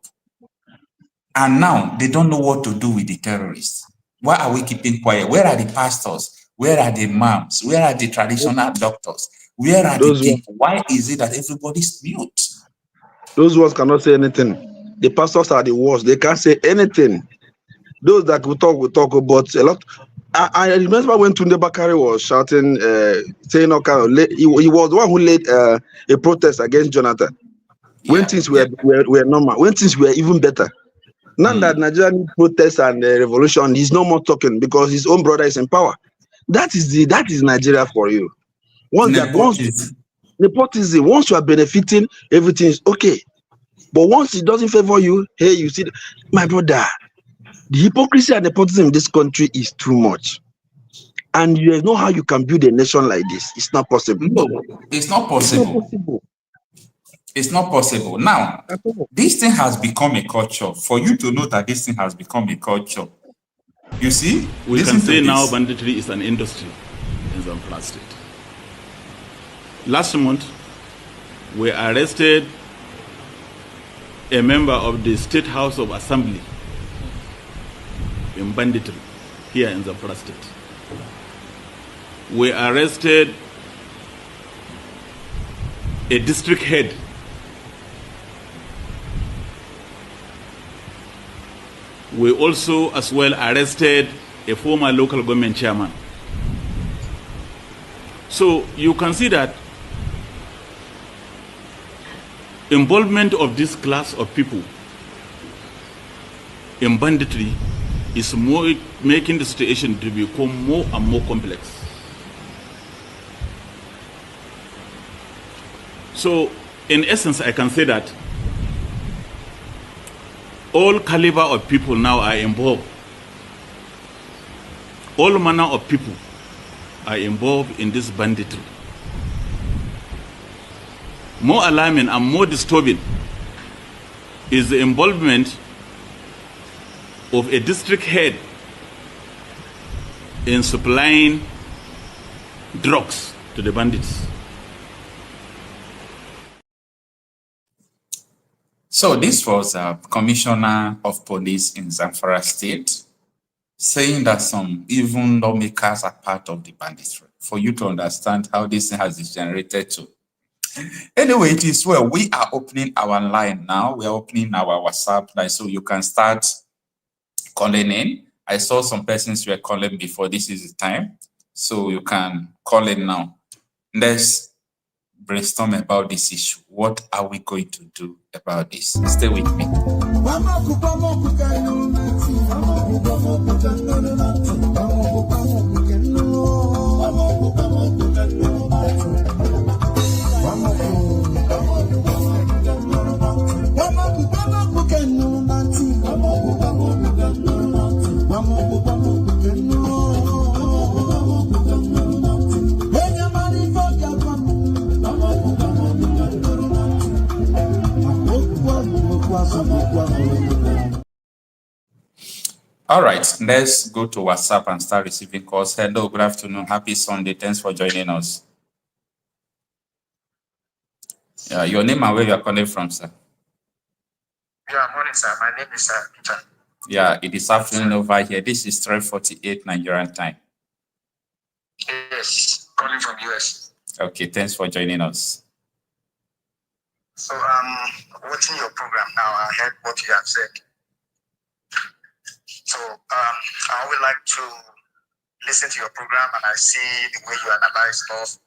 And now they don't know what to do with the terrorists. Why are we keeping quiet? Where are the pastors? Where are the imams? Where are the traditional doctors? Where are the people? Why is it that everybody's mute? Those ones cannot say anything. The pastors are the worst. They can't say anything. Those that will talk about a lot. I remember when Tunde Bakari was shouting, saying, he was the one who led a protest against Jonathan. When things were normal, when things were even better. Now that Nigerian protests and revolution, he's no more talking because his own brother is in power. That is Nigeria for you. Nepotism. Once you are benefiting, everything is okay. But once it doesn't favor you, hey, you see, my brother, the hypocrisy and nepotism in this country is too much. And you know how you can build a nation like this. It's not possible. No, it's not possible. It's not possible. Now, this thing has become a culture. For you to know that this thing has become a culture, you see? We can say now banditry is an industry in Zamfara State. Last month, we arrested a member of the State House of Assembly in banditry here in Zamfara State. We arrested a district head we also as well arrested a former local government chairman. So you can see that involvement of this class of people in banditry is more making the situation to become more and more complex. So in essence, I can say that all caliber of people now are involved. All manner of people are involved in this banditry. More alarming and more disturbing is the involvement of a district head in supplying drugs to the bandits. So this was a commissioner of police in Zamfara State saying that some even lawmakers are part of the banditry, for you to understand how this thing has degenerated to. Anyway, it is well. We are opening our line now. We are opening our WhatsApp line so you can start calling in. I saw some persons were calling before. This is the time. So you can call in now. Let's brainstorm about this issue. What are we going to do about this? Stay with me. All right, let's go to WhatsApp and start receiving calls. Hello, good afternoon. Happy Sunday. Thanks for joining us. Your name and where you are calling from, sir? Yeah, morning, sir. My name is Peter. Yeah, it is afternoon over here. This is 3:48 Nigerian time. Yes, calling from US. Okay, thanks for joining us. So watching your program now, I heard what you have said. So I would like to listen to your program, and I see the way you analyze stuff.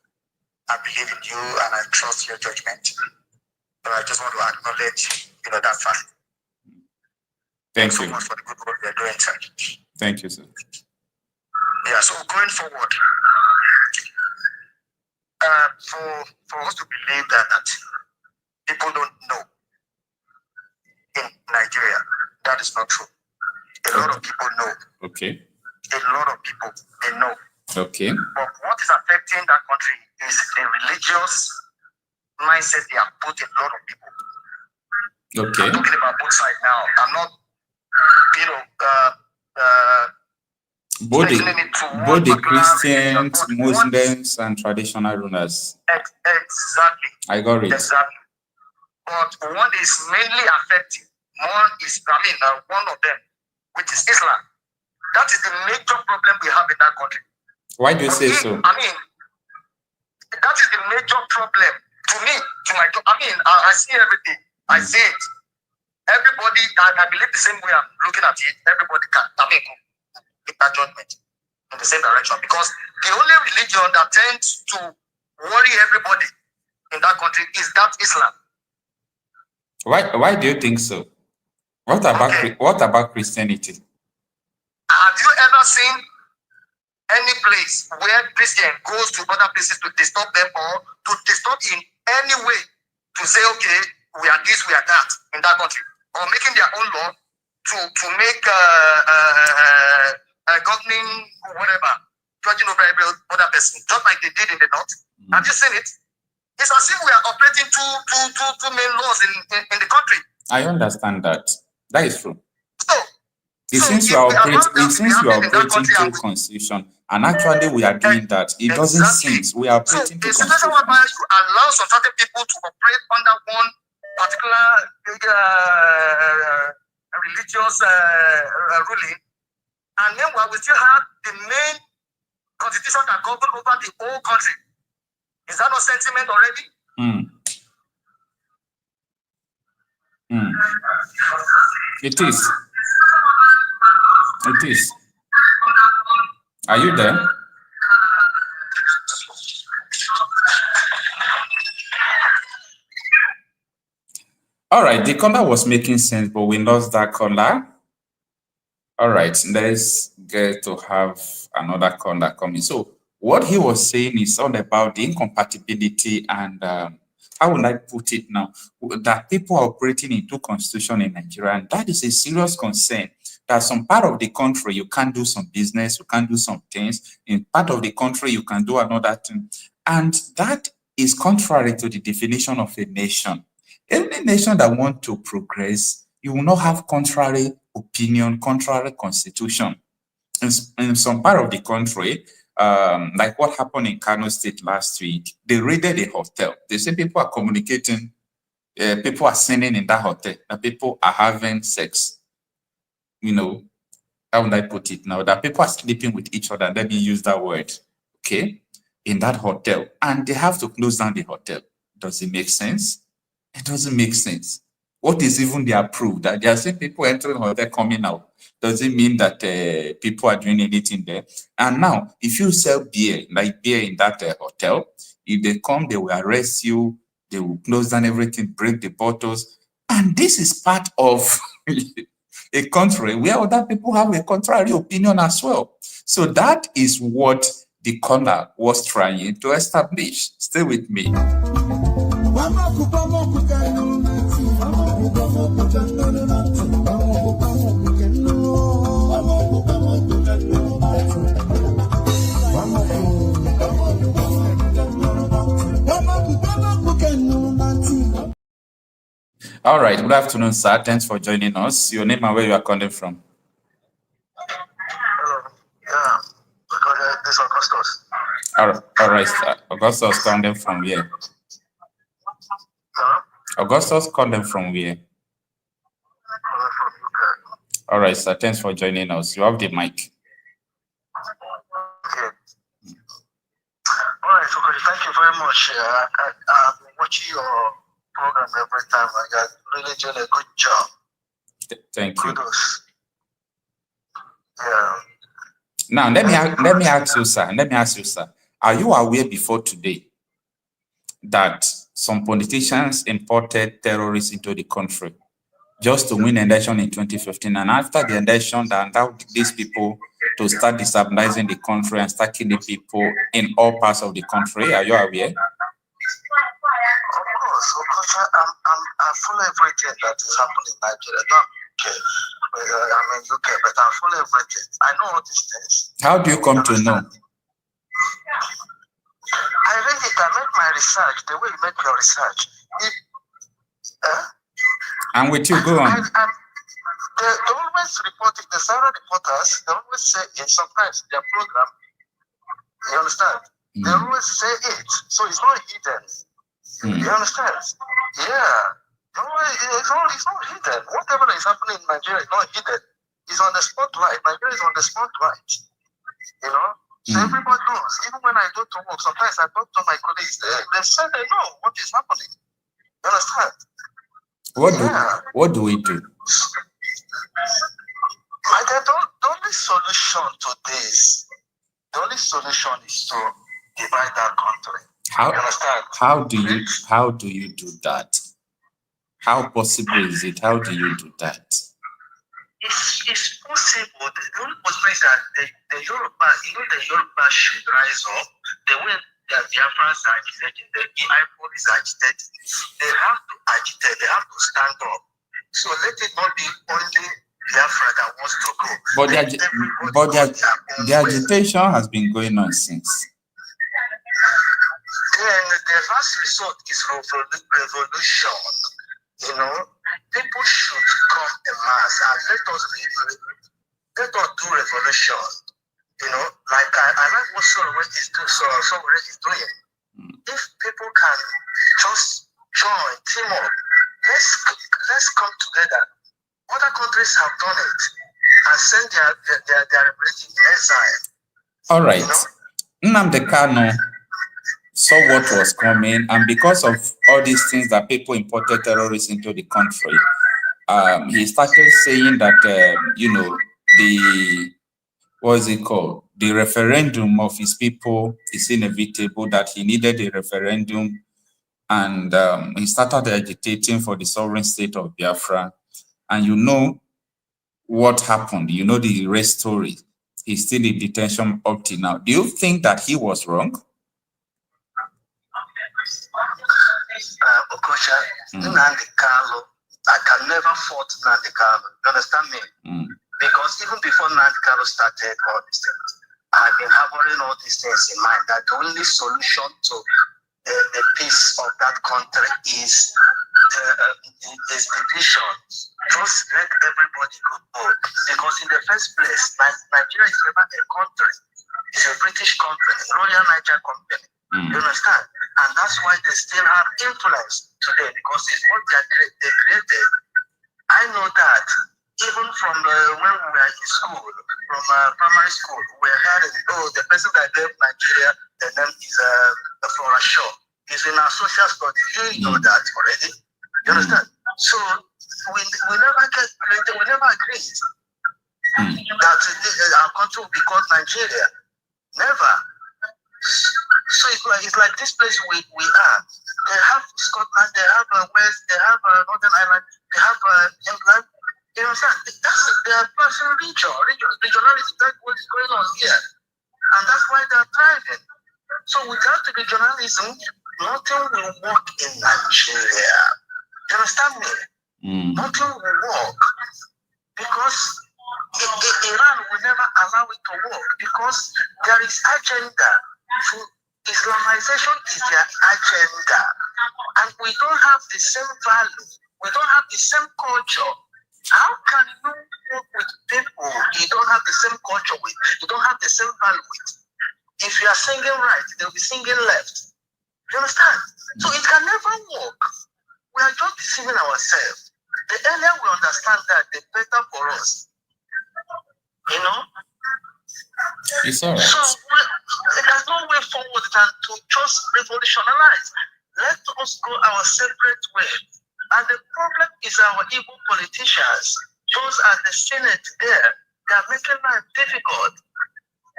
I believe in you, and I trust your judgment. So I just want to acknowledge, that fact. Thanks so much for the good work you're doing, sir. Thank you, sir. Yeah. So going forward, for us to believe that people don't know in Nigeria, that is not true. A lot of people know. Okay. A lot of people, they know. Okay. But what is affecting that country is the religious mindset they have put in a lot of people. Okay. I'm talking about both sides now. I'm not, both the Christians, Muslims, and traditional rulers. Exactly. I got it. Exactly. But one is mainly affecting. One is, one of them, which is Islam. That is the major problem we have in that country. Why do you say so? That is the major problem to me. I see everything. I see it. Everybody, I believe the same way I'm looking at it. Everybody can make that judgment in the same direction, because the only religion that tends to worry everybody in that country is that Islam. Why do you think so? What about Christianity? Have you ever seen any place where Christian goes to other places to disturb them, or to disturb in any way, to say, okay, we are this, we are that in that country, or making their own law to make governing whatever, judging over every other person, just like they did in the north? Have you seen it? It's as if we are operating two main laws in the country. I understand that. That is true. So since we are operating through constitution, and actually we are doing that, it doesn't seem we are operating through constitution. So the situation whereby you allow some certain people to operate under one particular religious ruling, and meanwhile we still have the main constitution that governs over the whole country. Is that no sentiment already? It is. It is. Are you there? All right, the caller was making sense, but we lost that caller. All right, let's get to have another caller coming. So what he was saying is all about the incompatibility and how would I put it now? That people are operating in two constitutions in Nigeria, and that is a serious concern. That some part of the country you can't do some business, you can't do some things. In part of the country you can do another thing, and that is contrary to the definition of a nation. Any nation that wants to progress, you will not have contrary opinion, contrary constitution. In some part of the country, like what happened in Kanu State last week, they raided a hotel. They say people are communicating, people are sinning in that hotel, that people are having sex. How would I put it now? That people are sleeping with each other. Let me use that word, okay, in that hotel. And they have to close down the hotel. Does it make sense? It doesn't make sense. What is even the approved? That there are some people entering the hotel, coming out. Does it mean that people are doing anything there? And now, if you sell beer, like beer in that hotel, if they come, they will arrest you. They will close down everything, break the bottles. And this is part of a country where other people have a contrary opinion as well. So that is what the caller was trying to establish. Stay with me. All right, good afternoon, sir. Thanks for joining us. Your name and where you are calling from? Hello. Yeah, because this is Augustus. All right, sir. Augustus calling from where? Huh? Augustus calling from where? From UK. All right, sir. Thanks for joining us. You have the mic. Okay. right, so thank you very much. I'm watching your program every time, and you're really doing a good job. Thank you. Kudos. Yeah. Now, let me ask you, sir. Let me ask you, sir. Are you aware before today that some politicians imported terrorists into the country just to win an election in 2015, and after the election, they allowed these people to start destabilizing the country and start killing people in all parts of the country? Are you aware? Of course, I'm full of everything that is happening in Nigeria. Not UK, but I'm in UK, but I'm full of everything. I know all these things. How do you come to know? I read it. I make my research. The way you make your research. I'm with you. Go on. They always report it. The Sarah reporters, they always say it. Sometimes their program. You understand? They always say it, so it's not hidden. You understand? Yeah. It's not hidden. Whatever is happening in Nigeria is not hidden. It's on the spotlight. Nigeria is on the spotlight. You know? So everybody knows. Even when I go to work, sometimes I talk to my colleagues there. They say they know what is happening. You understand? What do we do? The only solution to this, the only solution is to divide that country. How do you do that? How possible is it? How do you do that? It's possible. The only possible is that the Yoruba, the Yoruba should rise up. The way that Biafrans are agitating, the IPOB is agitating. They have to agitate. They have to stand up. So let it not be only Biafra that wants to go. But the agitation has been going on since. Then the last resort is revolution. You know, people should come en masse and let us do revolution. You know, like I like what Sowore is doing. If people can just join, team up, let's come together. Other countries have done it and send their representatives in exile. All right. You know? Nnamdi Kanu saw what was coming, and because of all these things that people imported terrorists into the country, he started saying that the referendum of his people is inevitable, that he needed a referendum, and he started agitating for the sovereign state of Biafra. And you know what happened. You know the rest story. He's still in detention up till now. Do you think that he was wrong? Okosha, Nnamdi Kanu, I can never fault Nnamdi Kanu. You understand me? Because even before Nnamdi Kanu started all these things, I've been harboring all these things in mind that the only solution to the peace of that country is the division. Just let everybody go. Because in the first place, Nigeria is never a country. It's a British company, Royal Niger Company. You understand? And that's why they still have influence today, because it's what they created. I know that even from when we were in school, from primary school, we were hearing, the person that gave Nigeria, the name is Flora Shaw. It's in our social studies. You know that already. You understand? So we never get created, we never agreed that our country will be called Nigeria. Never. So it's like this place we are. They have Scotland, they have West, they have Northern Ireland, they have England. You understand? They are personal regionalism. That's what is going on here. And that's why they are thriving. So without regionalism, nothing will work in Nigeria. You understand me? Nothing will work. Because Iran will never allow it to work, because there is agenda. Islamization is their agenda, and we don't have the same value, we don't have the same culture. How can you work with people you don't have the same culture with, you don't have the same value with? If you are singing right, they'll be singing left. You understand? So it can never work. We are just deceiving ourselves. The earlier we understand that, the better for us. You know? It's all right. So there's no way forward than to just revolutionize. Let us go our separate way. And the problem is our evil politicians. Those are the Senate there. They are making life difficult.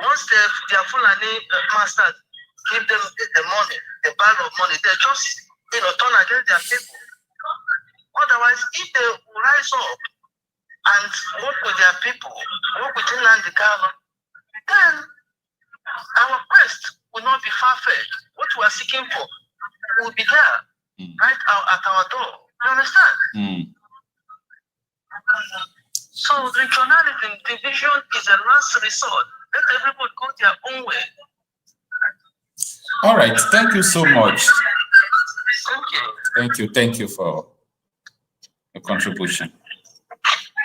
Once their Fulani masters give them the money, the bag of money, they just turn against their people. Otherwise, if they rise up and work with their people, work with Nnamdi, then our quest will not be far-fetched. What we are seeking for will be there, right at our door. You understand? So regionalism, division is a last resort. Let everybody go their own way. All right. Thank you so much. Thank you. Thank you for your contribution.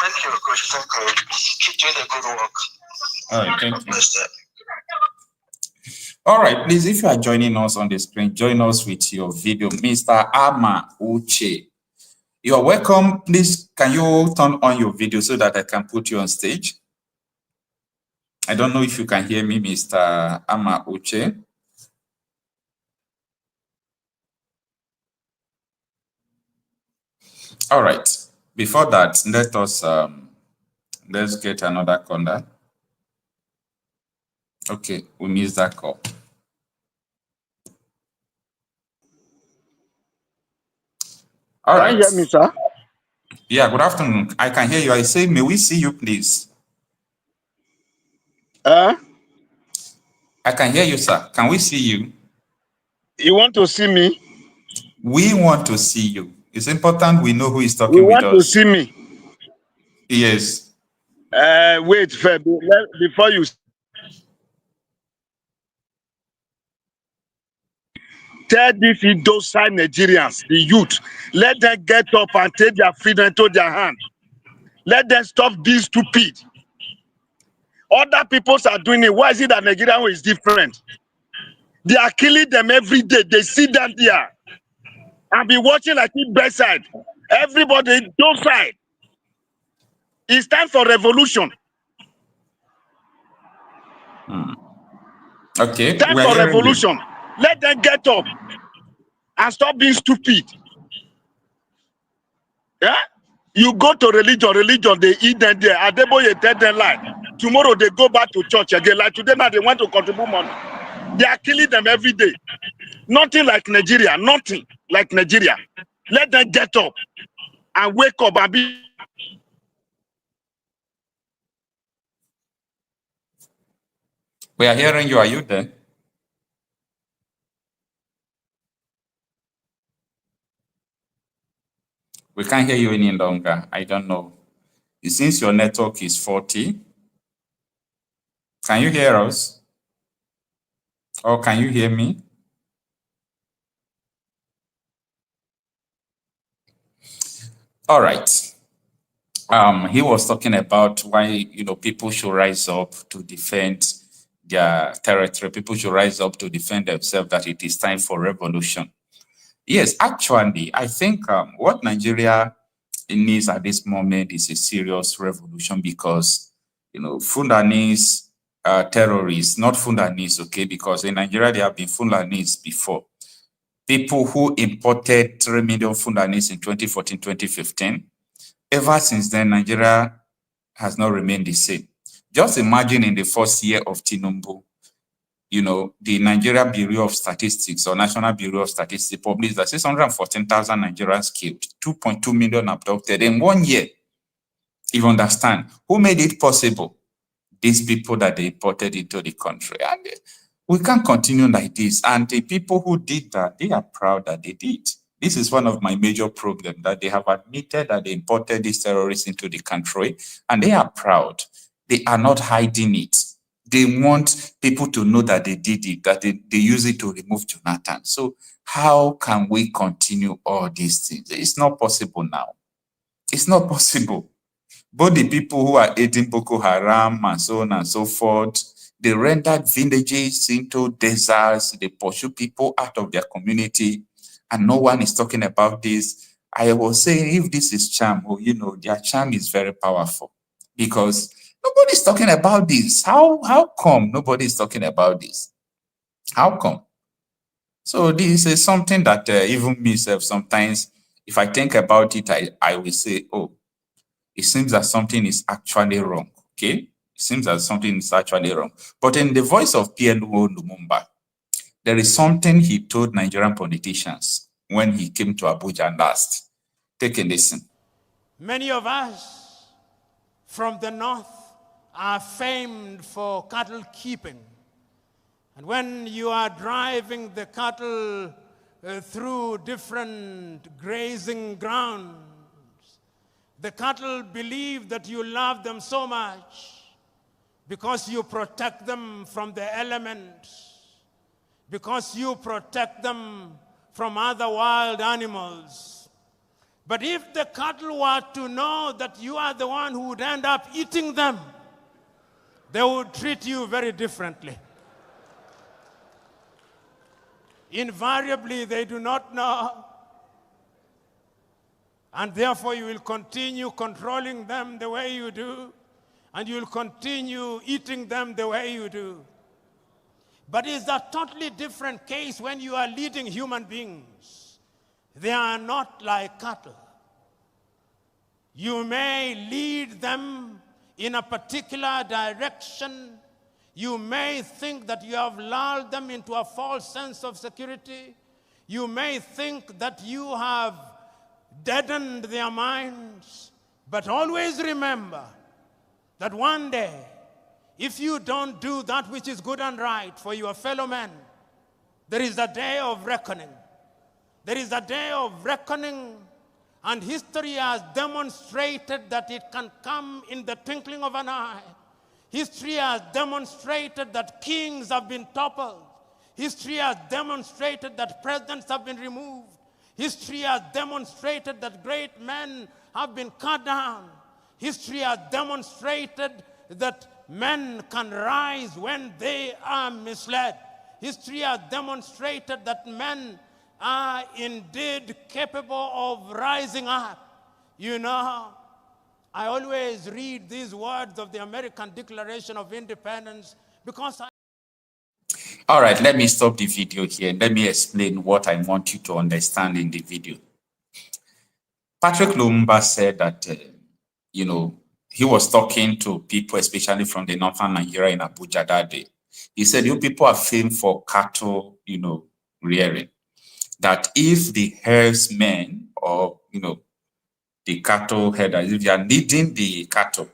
Thank you, Coach. Thank you. Keep doing the good work. All right. Thank you. All right. Please, if you are joining us on the screen, join us with your video. Mr. Ama Uche. You are welcome. Please, can you turn on your video so that I can put you on stage? I don't know if you can hear me, Mr. Ama Uche. All right. Before that, let us let's get another caller. Okay, we missed that call. All right. Can you hear me, sir? Yeah, good afternoon. I can hear you. I say, may we see you, please? I can hear you, sir. Can we see you? You want to see me? We want to see you. It's important we know who is talking you with us. You want to see me? Yes. Wait, before you... Tell these docile Nigerians, the youth, let them get up and take their freedom into their hand. Let them stop being stupid. Other peoples are doing it. Why is it that Nigeria is different? They are killing them every day. They sit down there and be watching like it bedside. Everybody docile. It's time for revolution. Okay. Time for revolution. Let them get up and stop being stupid. Yeah? You go to religion, they eat them there. Adeboye tell them lie. Tomorrow they go back to church again. Like today now they want to contribute money. They are killing them every day. Nothing like Nigeria. Nothing like Nigeria. Let them get up and wake up and be... We are hearing you. Are you there? We can't hear you any longer. I don't know. Since your network is 40, can you hear us? Or can you hear me? All right. He was talking about why, people should rise up to defend their territory. People should rise up to defend themselves, that it is time for revolution. Yes, actually, I think what Nigeria needs at this moment is a serious revolution because, Fulanis are terrorists, not Fulanis, okay? Because in Nigeria, there have been Fulanis before. People who imported 3 million Fulanis in 2014, 2015. Ever since then, Nigeria has not remained the same. Just imagine in the first year of Tinubu, the Nigeria Bureau of Statistics or National Bureau of Statistics published that 614,000 Nigerians killed, 2.2 million abducted in 1 year. You understand? Who made it possible? These people that they imported into the country. And we can't continue like this. And the people who did that, they are proud that they did. This is one of my major problems, that they have admitted that they imported these terrorists into the country, and they are proud. They are not hiding it. They want people to know that they did it, that they use it to remove Jonathan. So how can we continue all these things? It's not possible now. It's not possible. Both the people who are aiding Boko Haram and so on and so forth, they rendered villages into deserts. They pursue people out of their community, and no one is talking about this. I was saying, if this is charm, their charm is very powerful, because Nobody's talking about this. How come nobody's talking about this? How come? So this is something that even myself sometimes, if I think about it, I will say, oh, it seems that something is actually wrong. Okay, it seems that something is actually wrong. But in the voice of PNO Lumumba, there is something he told Nigerian politicians when he came to Abuja last. Take a listen. Many of us from the north are famed for cattle keeping. And when you are driving the cattle through different grazing grounds, the cattle believe that you love them so much because you protect them from the elements, because you protect them from other wild animals. But if the cattle were to know that you are the one who would end up eating them, they would treat you very differently. Invariably, they do not know. And therefore, you will continue controlling them the way you do, and you will continue eating them the way you do. But it's a totally different case when you are leading human beings. They are not like cattle. You may lead them in a particular direction. You may think that you have lulled them into a false sense of security. You may think that you have deadened their minds. But always remember that one day, if you don't do that which is good and right for your fellow men, there is a day of reckoning. There is a day of reckoning, and history has demonstrated that it can come in the twinkling of an eye. History has demonstrated that kings have been toppled. History has demonstrated that presidents have been removed. History has demonstrated that great men have been cut down. History has demonstrated that men can rise when they are misled. History has demonstrated that men are indeed capable of rising up. You know, I always read these words of the American Declaration of Independence because All right, let me stop the video here. Let me explain what I want you to understand in the video. Patrick Lumumba said that, he was talking to people, especially from the northern Nigeria in Abuja that day. He said, you people are famed for cattle, rearing. That if the herdsmen or, the cattle headers, if you are leading the cattle,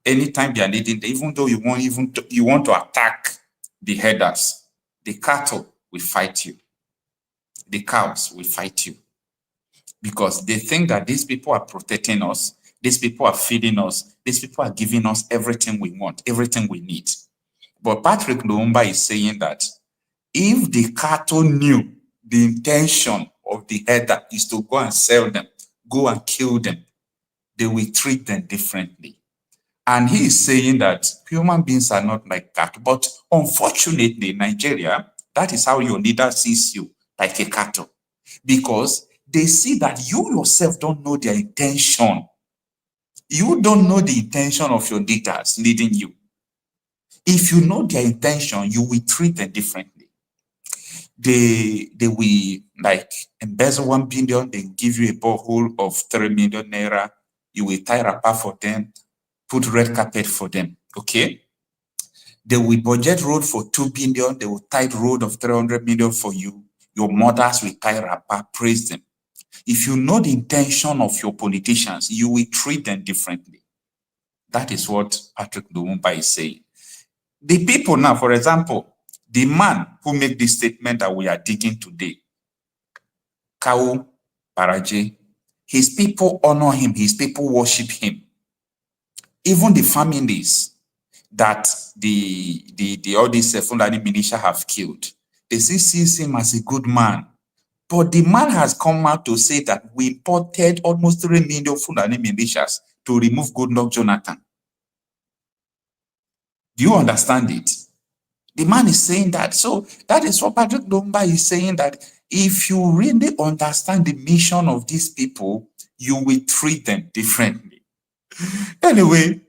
anytime they are leading, even though you want to attack the headers, the cattle will fight you. The cows will fight you. Because they think that these people are protecting us, these people are feeding us, these people are giving us everything we want, everything we need. But Patrick Lumumba is saying that if the cattle knew the intention of the header is to go and sell them, go and kill them, they will treat them differently. And he is saying that human beings are not like cattle. But unfortunately, in Nigeria, that is how your leader sees you, like a cattle. Because they see that you yourself don't know their intention. You don't know the intention of your leaders leading you. If you know their intention, you will treat them differently. They will like embezzle 1 billion, they give you a borehole of 3 million naira, you will tie wrapper for them, put red carpet for them, okay? They will budget road for 2 billion, they will tie road of 300 million for you. Your mothers will tie wrapper, praise them. If you know the intention of your politicians, you will treat them differently. That is what Patrick Lumumba is saying. The people now, for example, the man who made this statement that we are digging today, Kawu Baraje, his people honor him, his people worship him. Even the families that all these Fulani militia have killed, they still see him as a good man. But the man has come out to say that we imported almost 3 million Fulani militias to remove Goodluck Jonathan. Do you understand it? The man is saying that. So that is what Patrick Lumumba is saying, that if you really understand the mission of these people, you will treat them differently. Anyway,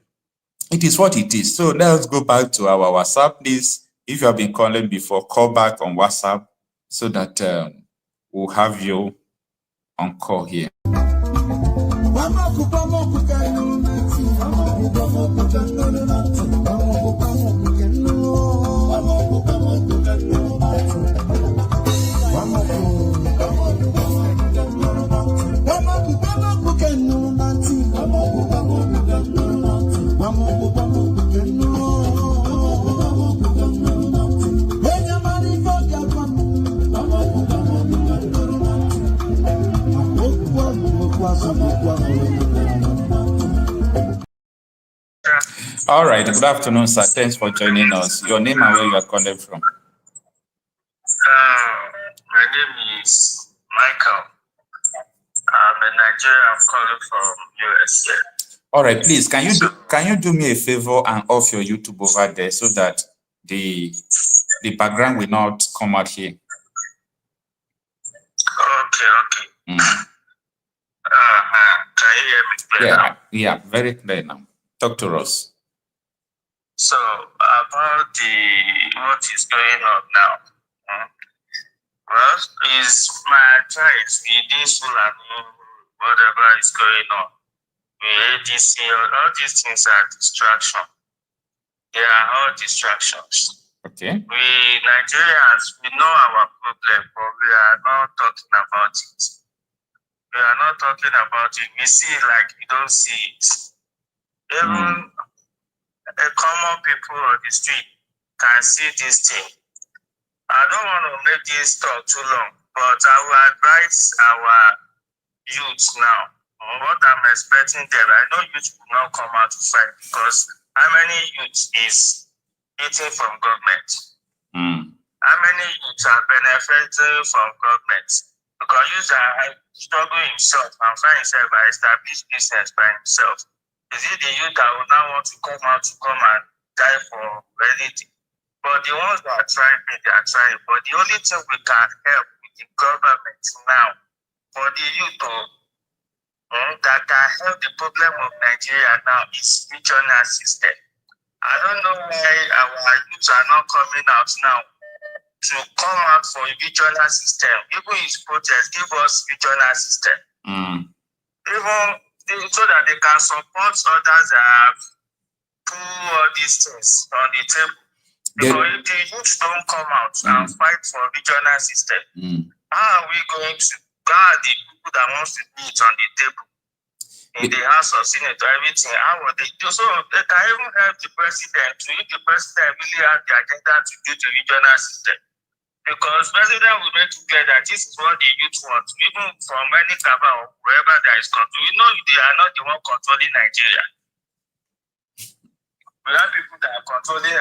it is what it is. So let's go back to our WhatsApp. Please, if you have been calling before, call back on WhatsApp so that we'll have you on call here. All right. Good afternoon, sir. Thanks for joining us. Your name and where you are calling from? My name is Michael. I'm a Nigerian. I'm calling from USA. All right. Please, can you do me a favor and off your YouTube over there so that the background will not come out here? Okay. Can you hear me clear now? Yeah, very clear now. Talk to us. So about what is going on now. Well, is my advice with this Fulani, whatever is going on, with ADC, all these things are distraction. They are all distractions. Okay. We Nigerians, we know our problem, but we are not talking about it. We are not talking about it. We see it like we don't see it. Even a common people on the street can see this thing. I don't want to make this talk too long, but I will advise our youth now on what I'm expecting them. I know youth will not come out to fight because how many youth is eating from government? How many youth are benefiting from government? Because youth are struggling himself and find himself by establish business by himself. Is it the youth that will now want to come out to come and die for anything? But the ones that are trying, they are trying. But the only thing we can help with the government now for the youth that can help the problem of Nigeria now is regional system. I don't know why our youth are not coming out now to come out for a regional system. Even his protest, give us regional system. Even so that they can support others that have put all these things on the table. Because if the youth don't come out and fight for regional system, how are we going to guard the people that wants to be on the table in the House of Senate or everything? How would they do? So they can even help the president to, if the president really has the agenda to do the regional system. Because president will make it clear that this is what the youth want, even from any cover or wherever there is control. You know they are not the one controlling Nigeria. We have people that are controlling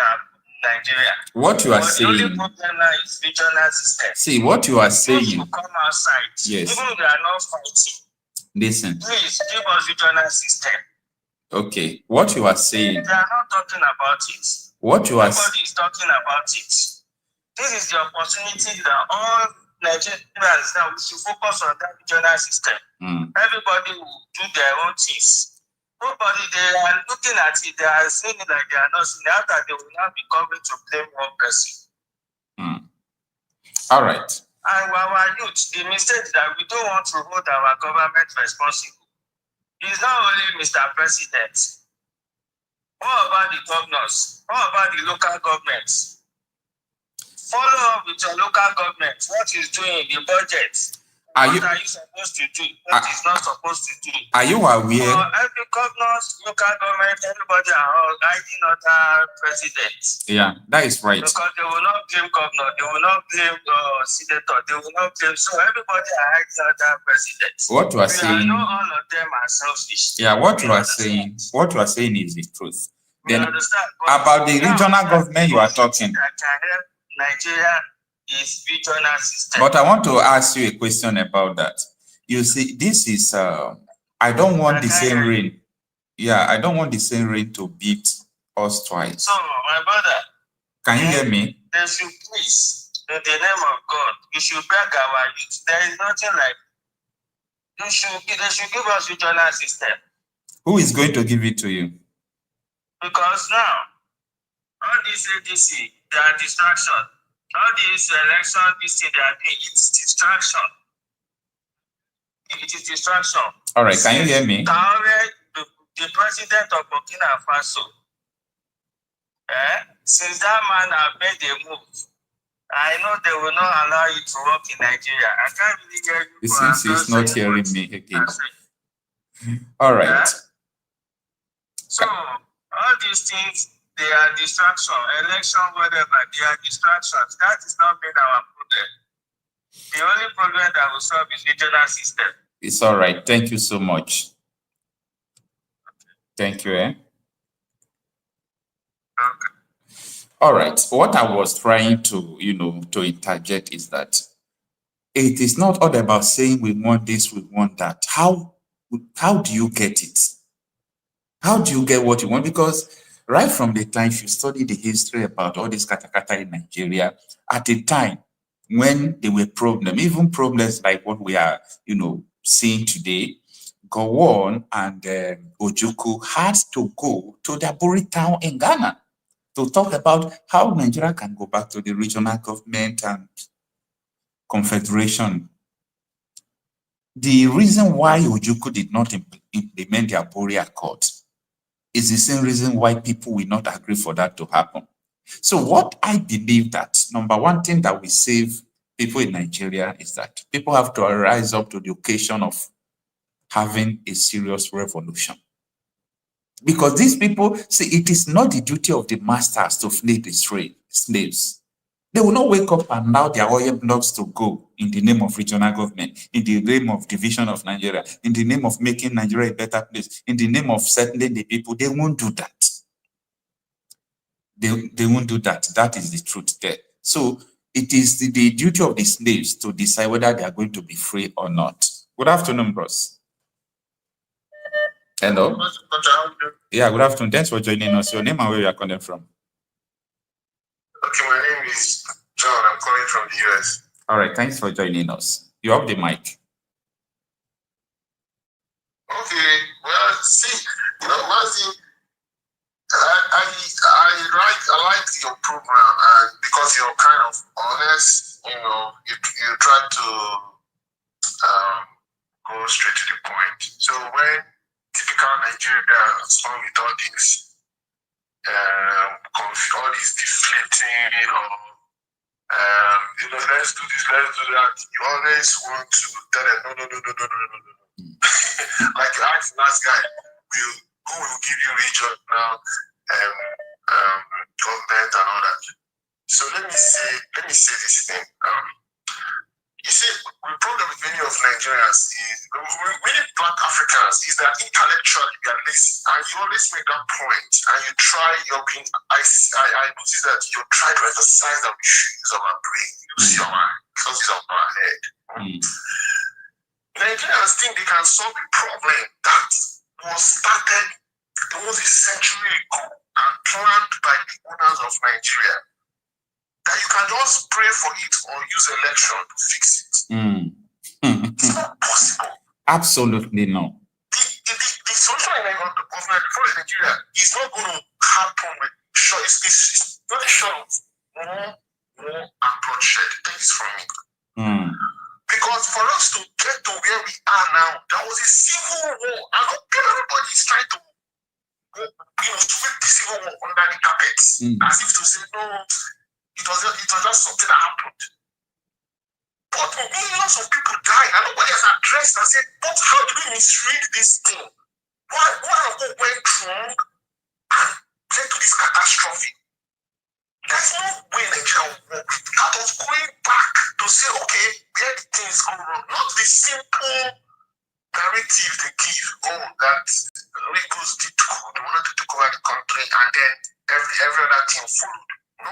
Nigeria. What you are saying. The only problem now is regional system. See, what you are saying. You come outside. Yes. Even if they are not fighting. Listen. Please give us regional system. Okay. What you are saying. They are not talking about it. What you are saying. Nobody is talking about it. This is the opportunity that all Nigerians now we should focus on that regional system. Everybody will do their own things. Nobody, they are looking at it, they are saying it like they are not seeing it, that they will not be coming to blame one person. All right. And our youth, the mistake that we don't want to hold our government responsible. It's not only Mr. President. What about the governors? What about the local governments? Follow up with your local government. What is doing the budget? What are you supposed to do? What is not supposed to do? Are you aware? For every governors, local government, everybody are all guiding other presidents. Yeah, that is right. Because they will not blame governor, they will not blame senator, they will not blame. So everybody are hiding other presidents. What you are saying. I know all of them are selfish. Yeah, what you are saying. What you are saying is the truth. Then about the regional government you are talking. That can help Nigeria is regional system. But I want to ask you a question about that. You see, this is I don't want the same rain. Yeah, I don't want the same rain to beat us twice. So, my brother, can you hear me? They should please, in the name of God, you should beg our youth. There is nothing like they should give us regional system. Who is going to give it to you? Because now, all this ADC, they are distraction. All these election, this thing they are doing, it's distraction. It is distraction. All right, can you hear me? The president of Burkina Faso, since that man have made a move, I know they will not allow you to work in Nigeria. I can't really hear you. It seems he's not hearing me again. All right. So, all these things, they are distraction. Election, whatever, they are distractions. That is not been our problem. The only problem that will solve is regional system. It's all right. Thank you so much. Thank you. Okay. All right. What I was trying to, to interject is that it is not all about saying we want this, we want that. How do you get it? How do you get what you want? Because right from the time you study the history about all this katakata in Nigeria, at a time when there were problems, even problems like what we are, seeing today, Gowon and Ojukwu had to go to the Aburi town in Ghana to talk about how Nigeria can go back to the regional government and confederation. The reason why Ojukwu did not implement the Aburi Accord is the same reason why people will not agree for that to happen. So what I believe that, number one thing that will save people in Nigeria is that people have to rise up to the occasion of having a serious revolution. Because these people, see, it is not the duty of the masters to free the slaves. They will not wake up and allow their oil blocks to go in the name of regional government, in the name of division of Nigeria, in the name of making Nigeria a better place, in the name of settling the people. They won't do that. They won't do that. That is the truth there. So it is the duty of the slaves to decide whether they are going to be free or not. Good afternoon, bros. Hello. Yeah, good afternoon. Thanks for joining us. Your name and where you are calling from? Okay, my name is John. I'm calling from the US. All right, thanks for joining us. You have the mic. Okay, well, see, Mazi, I like your program, and because you're kind of honest, you try to go straight to the point. So when typical Nigeria is on with all these all these deflating or let's do this, let's do that, you always want to tell them no. Like you asked last guy, who will give you regional government and all that. So let me say this thing. You see, the problem with many of Nigerians is, many Black Africans, is that intellectually we are lazy, and you always make that point, and you try. I notice that you try to emphasize that we should use our brain, use our head. Nigerians think they can solve a problem that was started almost a century ago and planned by the owners of Nigeria. That you can just pray for it or use election to fix it. It's not possible. Absolutely no. The solution in government for Nigeria is not going to happen with it's very short of war and bloodshed. Take this from me. Because for us to get to where we are now, there was a civil war. And everybody is trying to sweep the civil war under the carpet. As if to say, no, it was just something that happened. But millions of people died, and nobody has addressed and said, but how do we misread this thing? Why went wrong and led to this catastrophe? There's no way Nigeria will work without us going back to say, okay, where the things go wrong. Not the simple narrative they give, that Ricos did good, they wanted to take over the country, and then every other thing followed. No.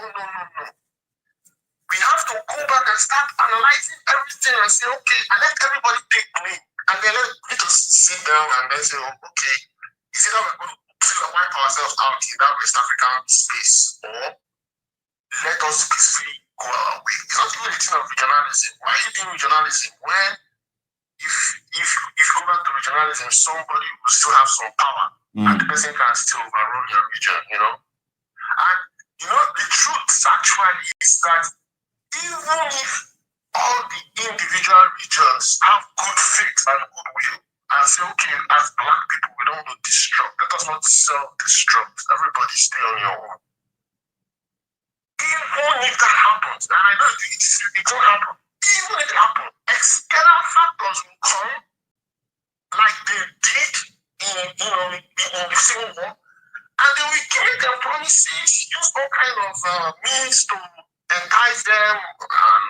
We have to go back and start analyzing everything and say, okay, and let everybody take blame. And then let us sit down and then say, okay, is it that we're going to wipe ourselves out in that West African space, or let us peacefully go our way? It's not even a thing of regionalism. Why are you doing regionalism when if you go back to regionalism, somebody will still have some power and the person can still overrun your region, you know. And, you know, the truth actually is that even if all the individual regions have good faith and goodwill and say, okay, as black people, we don't want to destruct. Let us not self-destruct. Everybody stay on your own. Even if that happens, and I know it won't happen, even if it happens, external factors will come like they did in the Civil War, and they will give them promises, use all kind of means to entice them and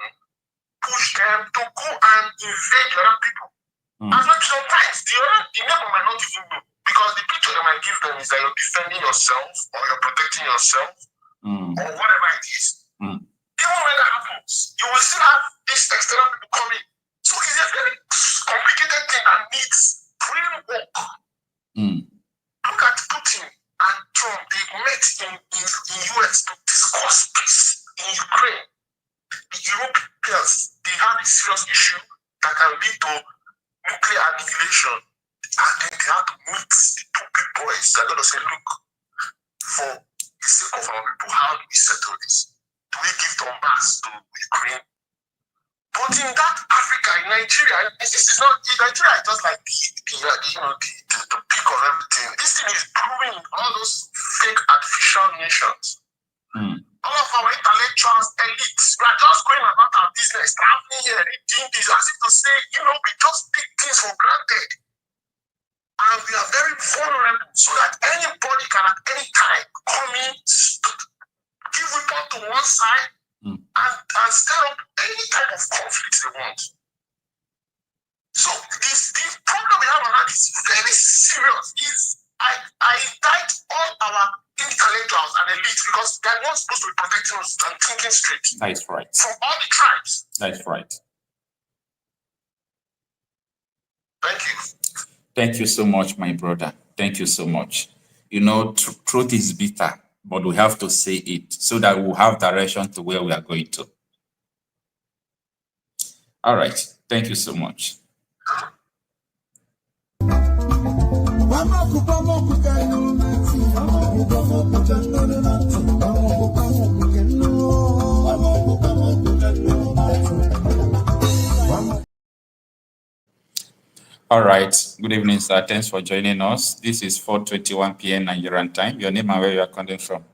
push them to go and invade other people. And sometimes the neighbor might not even know, because the picture they might give them is that you're defending yourself or you're protecting yourself or whatever it is. Even when that happens, you will still have these external people coming. So it's a very complicated thing that needs real work. Look at Putin and Trump. They met in US to discuss peace in Ukraine. The Europeans, they have a serious issue that can lead to nuclear annihilation. And then they have to meet the two big boys. They're going to say, look, for the sake of our people, how do we settle this? Do we give Donbass to Ukraine? But in that Africa, in Nigeria, this is not, Nigeria is just like the peak of everything. This thing is brewing all those fake artificial nations. All of our intellectuals, elites, we are just going about our business, traveling here, reading this, as if to say, we just take things for granted. And we are very vulnerable, so that anybody can at any time come in, give report to one side, and stir up any type of conflict they want. So the problem we have around is very serious. I indict all our intellectuals and elites because they are not supposed to be protecting us and thinking straight. That's right. From all the tribes. That's right. Thank you. Thank you so much, my brother. Thank you so much. Truth is bitter, but we have to say it so that we'll have direction to where we are going to. All right. Thank you so much. All right. Good evening, sir. Thanks for joining us. This is 4:21 p.m. Nigerian time. Your name and where you are calling from?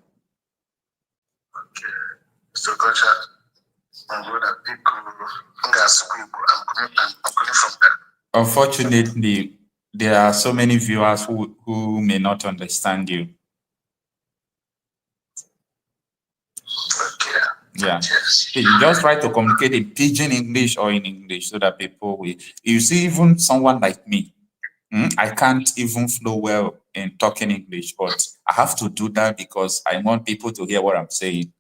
Okay. Mr. Kocha, I'm calling from there. Unfortunately, there are so many viewers who may not understand you. Okay. Yeah. Yes. You just try to communicate in pidgin English or in English so that people will. You see, even someone like me, I can't even flow well in talking English, but I have to do that because I want people to hear what I'm saying.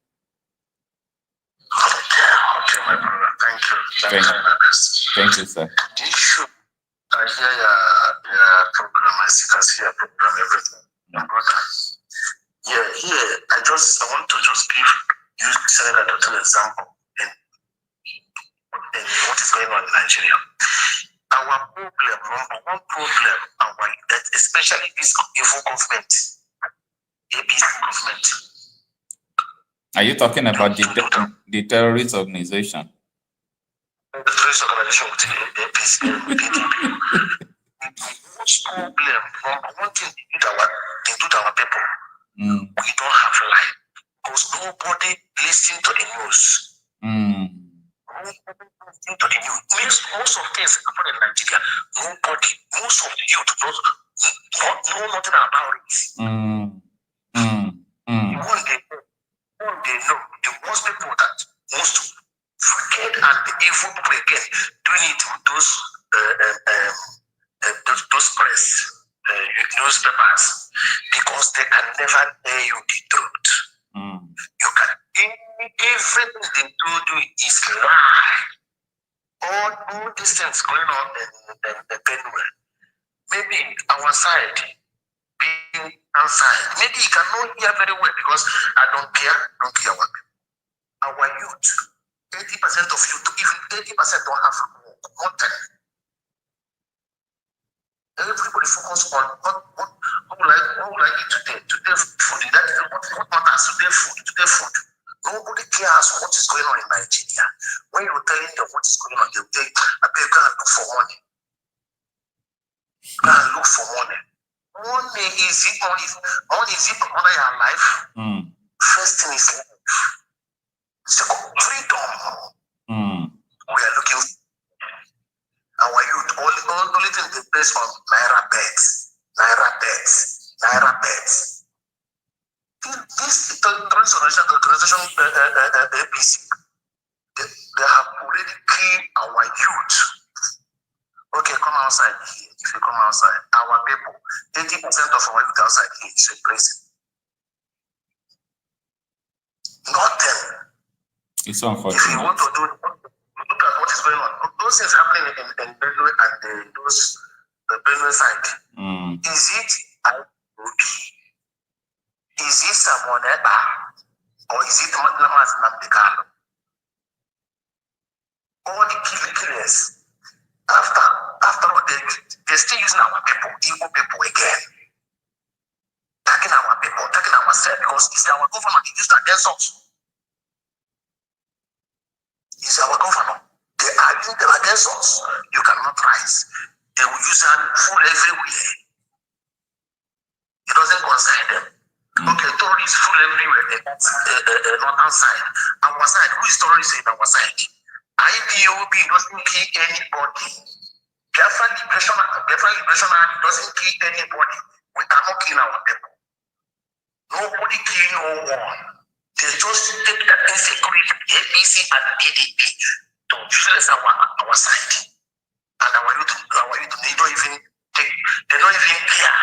Okay, my brother. Thank you. Thank you, sir. The issue, I hear your program, I see your program, everything. My brother. Yeah, here, I want to just use Senegal as an example in what is going on in Nigeria. Our problem, number one problem, especially this evil government, ABC government. Are you talking about the terrorist organization? The terrorist organization with the PDP. What's problem? Number one thing they do to our people. We don't have life because nobody listens to the news. Nobody listens to the news. Most of things happen in Nigeria. Most of the youth know nothing about it. When they know, the most people that most forget and the evil people again doing it with those press. Newspapers, because they can never tell you the truth. You can everything they told you is lie. All these things going on in Benue. Maybe our side, being outside, maybe you cannot hear very well because I don't care what our youth, 80% of youth, even 80% don't have work. Everybody focus on what would I eat today? Today food. That is what matters. Today food. Nobody cares what is going on in Nigeria. When you're telling them what is going on, they'll tell you, I better go and look for money. Go and look for money. Money is it under your life? First thing is life. Second, freedom. We are looking for our youth. Only thing they base on Naira bets. This transnational organization, APC, they have already killed our youth. Okay, come outside here. If you come outside, our people, 80% of our youth outside here is in prison. Nothing. It's unfortunate. If you want to do, look at what is going on. Those things happening in Benue and the Benue side. Is it Obi? Is it someone else? Or is it Nnamdi? All the killers, after all, they're still using our people, Igbo people again. Taking our people, taking ourselves, because it's our government used against us. It's our government. They are using them against us. You cannot rise. They will use them full everywhere. It doesn't concern them. Okay, terrorists full everywhere. Northern side. Our side, who is terrorists in our side? IPOB doesn't kill anybody. Biafra Liberation Army doesn't kill anybody. We cannot kill our people. Nobody kill no one. They just take that insecurity, APC and DDP, to utilize our side. And our youth, they don't even care.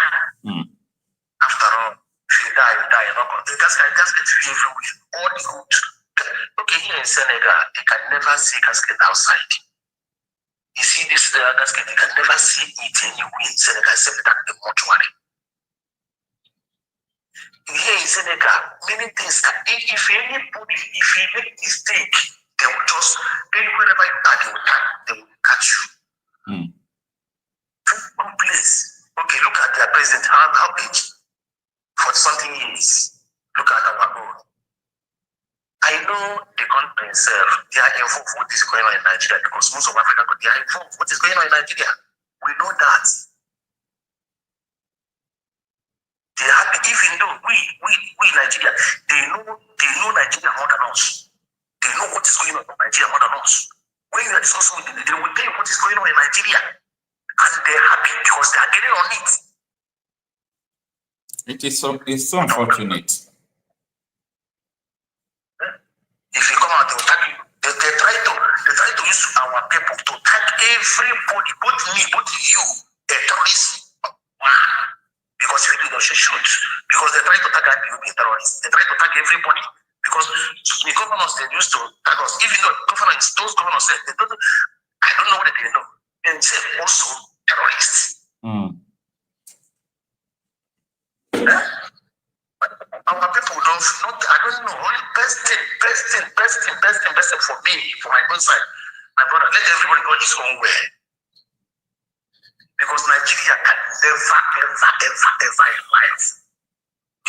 After all, if you die, you die. The casket free everywhere. All the good. Okay, here in Senegal, they can never see casket outside. You see this casket, they can never see it anywhere in Senegal except at the mortuary. Here in Senegal, many things can, if anybody, if you make a mistake, they will just, wherever you are, they will catch you. Good place. Okay, look at their president, how big? For something years. Look at our own. I know the country itself, they are involved with what is going on in Nigeria because most of African countries are involved with what is going on in Nigeria. We know that. They are happy, even though we Nigeria, they know Nigeria more than us. They know what is going on in Nigeria more than us. When you are discussing with them, they will tell you what is going on in Nigeria. And they're happy because they are getting on it. It's so unfortunate. If you come out, they will tag you. They try to use our people to tag everybody, both me, both you, a terrorist. Because if you do, they should shoot. Because they try to tag IPOB terrorists. They try to tag everybody. Because the governors, they used to tag us. Even though those governors said, I don't know what they know. They say also terrorists. Our people don't, I don't know, only best thing for me, for my own side. My brother, let everybody go his own way. Because Nigeria can never in life.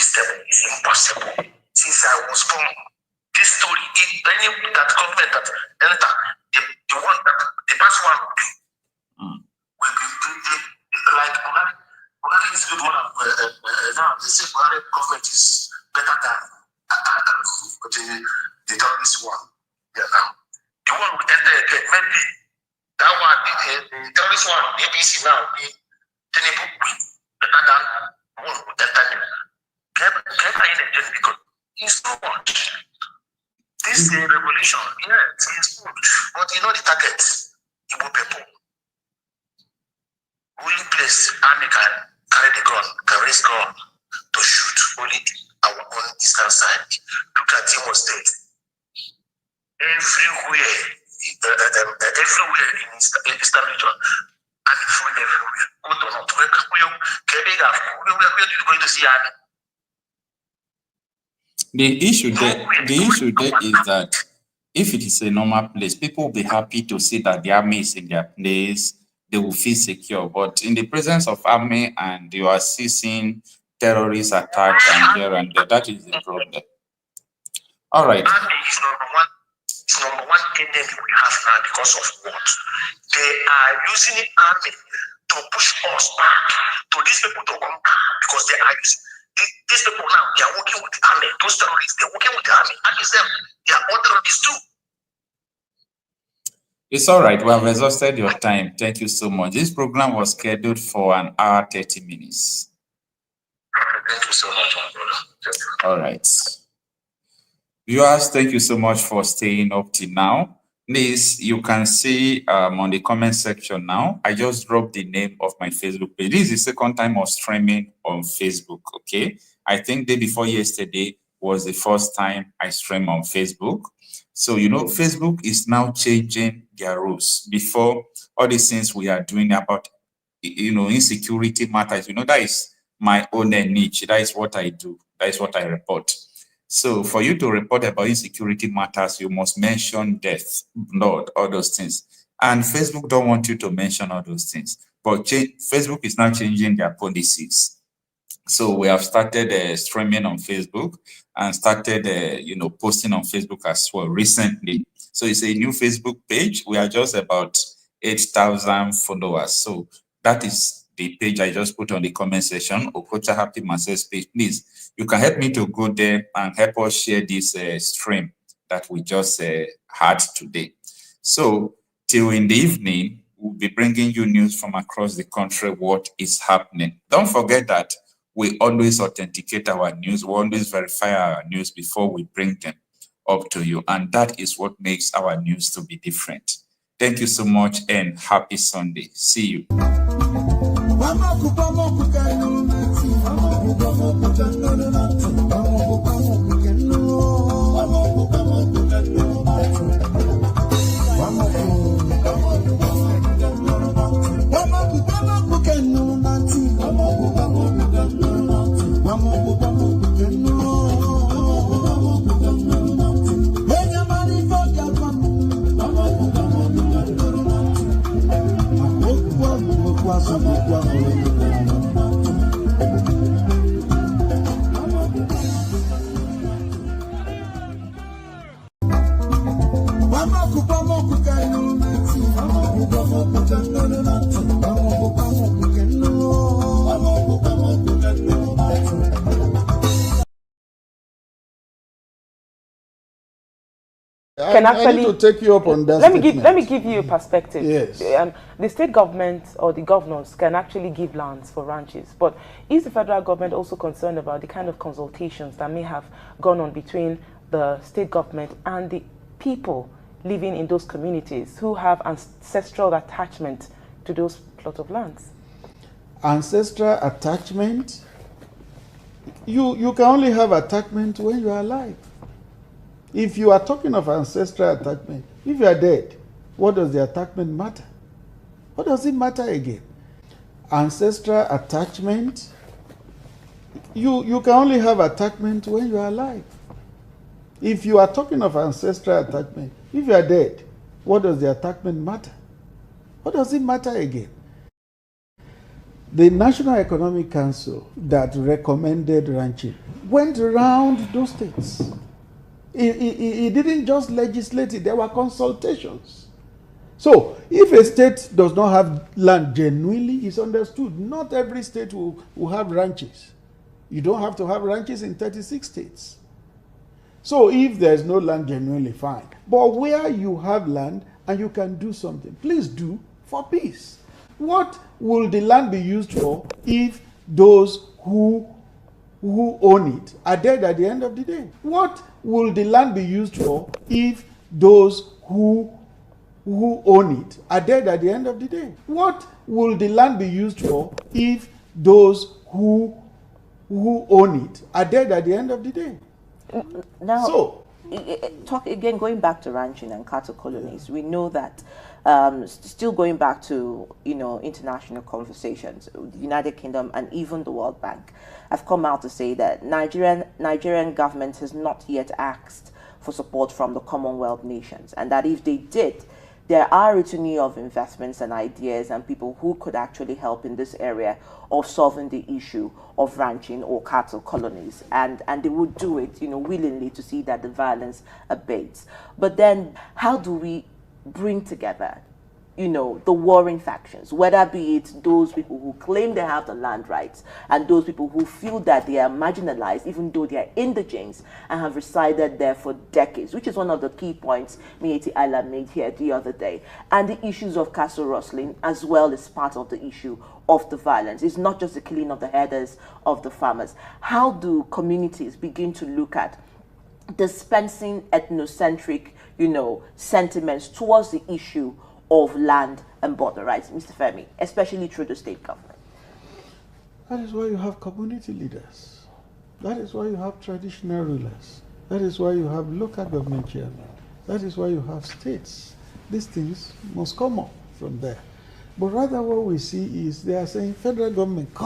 It's impossible. Since I was born, this story, any that government that enter, the one that the past one will be like Buhari is good one. Now they say Buhari government is better than the terrorist one. Yeah, now the one will enter again. Maybe that one, the terrorist one, the APC now, the Tinubu better than the one who enter again. Get in again because it's too much. This revolution, yes, it's good, but you know the target, Igbo people. Only place army can carry the gun, can raise gun to shoot only our own eastern side. Look at Imo State. Everywhere in eastern region, and food everywhere. Go to North. Where are you going to see army? The issue there is that if it is a normal place, people will be happy to see that the army is in their place, they will feel secure. But in the presence of army and you are seeing terrorist attacks and here and there, that is the problem. All right. Army is number one enemy we have now because of what? They are using the army to push us back, to these people to come back, because they are using these people now, they are working with the army. Those terrorists, they're working with the army. And they are all terrorists too. It's all right. We have exhausted your time. Thank you so much. This program was scheduled for 1 hour, 30 minutes. Thank you so much, my brother. All right. Viewers, thank you so much for staying up till now. Please, you can see on the comment section now, I just dropped the name of my Facebook page. This is the second time of streaming on Facebook, okay? I think day before yesterday was the first time I streamed on Facebook. So, you know, Facebook is now changing their rules. Before, all these things we are doing about, you know, insecurity matters, you know, that is my own niche. That is what I do. That is what I report. So for you to report about insecurity matters, you must mention death, blood, all those things. And Facebook don't want you to mention all those things. But Facebook is now changing their policies. So we have started streaming on Facebook and started, you know, posting on Facebook as well recently. So it's a new Facebook page. We are just about 8,000 followers. So that is the page I just put on the comment section, Okocha Happy Masses page. Please, you can help me to go there and help us share this stream that we just had today. So till in the evening, we'll be bringing you news from across the country, what is happening. Don't forget that we always authenticate our news. We always verify our news before we bring them up to you. And that is what makes our news to be different. Thank you so much and happy Sunday. See you. I need to take you up on that. Let me give you a perspective. Yes. The state government or the governors can actually give lands for ranches, but is the federal government also concerned about the kind of consultations that may have gone on between the state government and the people living in those communities who have ancestral attachment to those plot of lands? Ancestral attachment? You can only have attachment when you are alive. If you are talking of ancestral attachment, if you are dead, what does the attachment matter? What does it matter again? Ancestral attachment, you can only have attachment when you are alive. If you are talking of ancestral attachment, if you are dead, what does the attachment matter? What does it matter again? The National Economic Council that recommended ranching went around those states. It didn't just legislate it, there were consultations. So, if a state does not have land genuinely, it's understood. Not every state will have ranches. You don't have to have ranches in 36 states. So, if there's no land genuinely, fine. But where you have land and you can do something, please do for peace. What will the land be used for if those who own it are dead at the end of the day? What will the land be used for if those who own it are dead at the end of the day? What will the land be used for if those who own it are dead at the end of the day? Now, so, talk again, going back to ranching and cattle colonies, we know that still going back to international conversations, the United Kingdom and even the World Bank have come out to say that Nigerian government has not yet asked for support from the Commonwealth nations, and that if they did, there are a litany of investments and ideas and people who could actually help in this area of solving the issue of ranching or cattle colonies, and they would do it, willingly to see that the violence abates. But then, how do we bring together, the warring factions, whether be it those people who claim they have the land rights and those people who feel that they are marginalized, even though they are indigents and have resided there for decades, which is one of the key points Mieti Ayla made here the other day. And the issues of castle rustling as well is part of the issue of the violence. It's not just the killing of the herders, of the farmers. How do communities begin to look at dispensing ethnocentric, sentiments towards the issue of land and border rights, Mr. Femi, especially through the state government? That is why you have community leaders. That is why you have traditional rulers. That is why you have local government chairmen. That is why you have states. These things must come up from there. But rather what we see is they are saying, federal government, come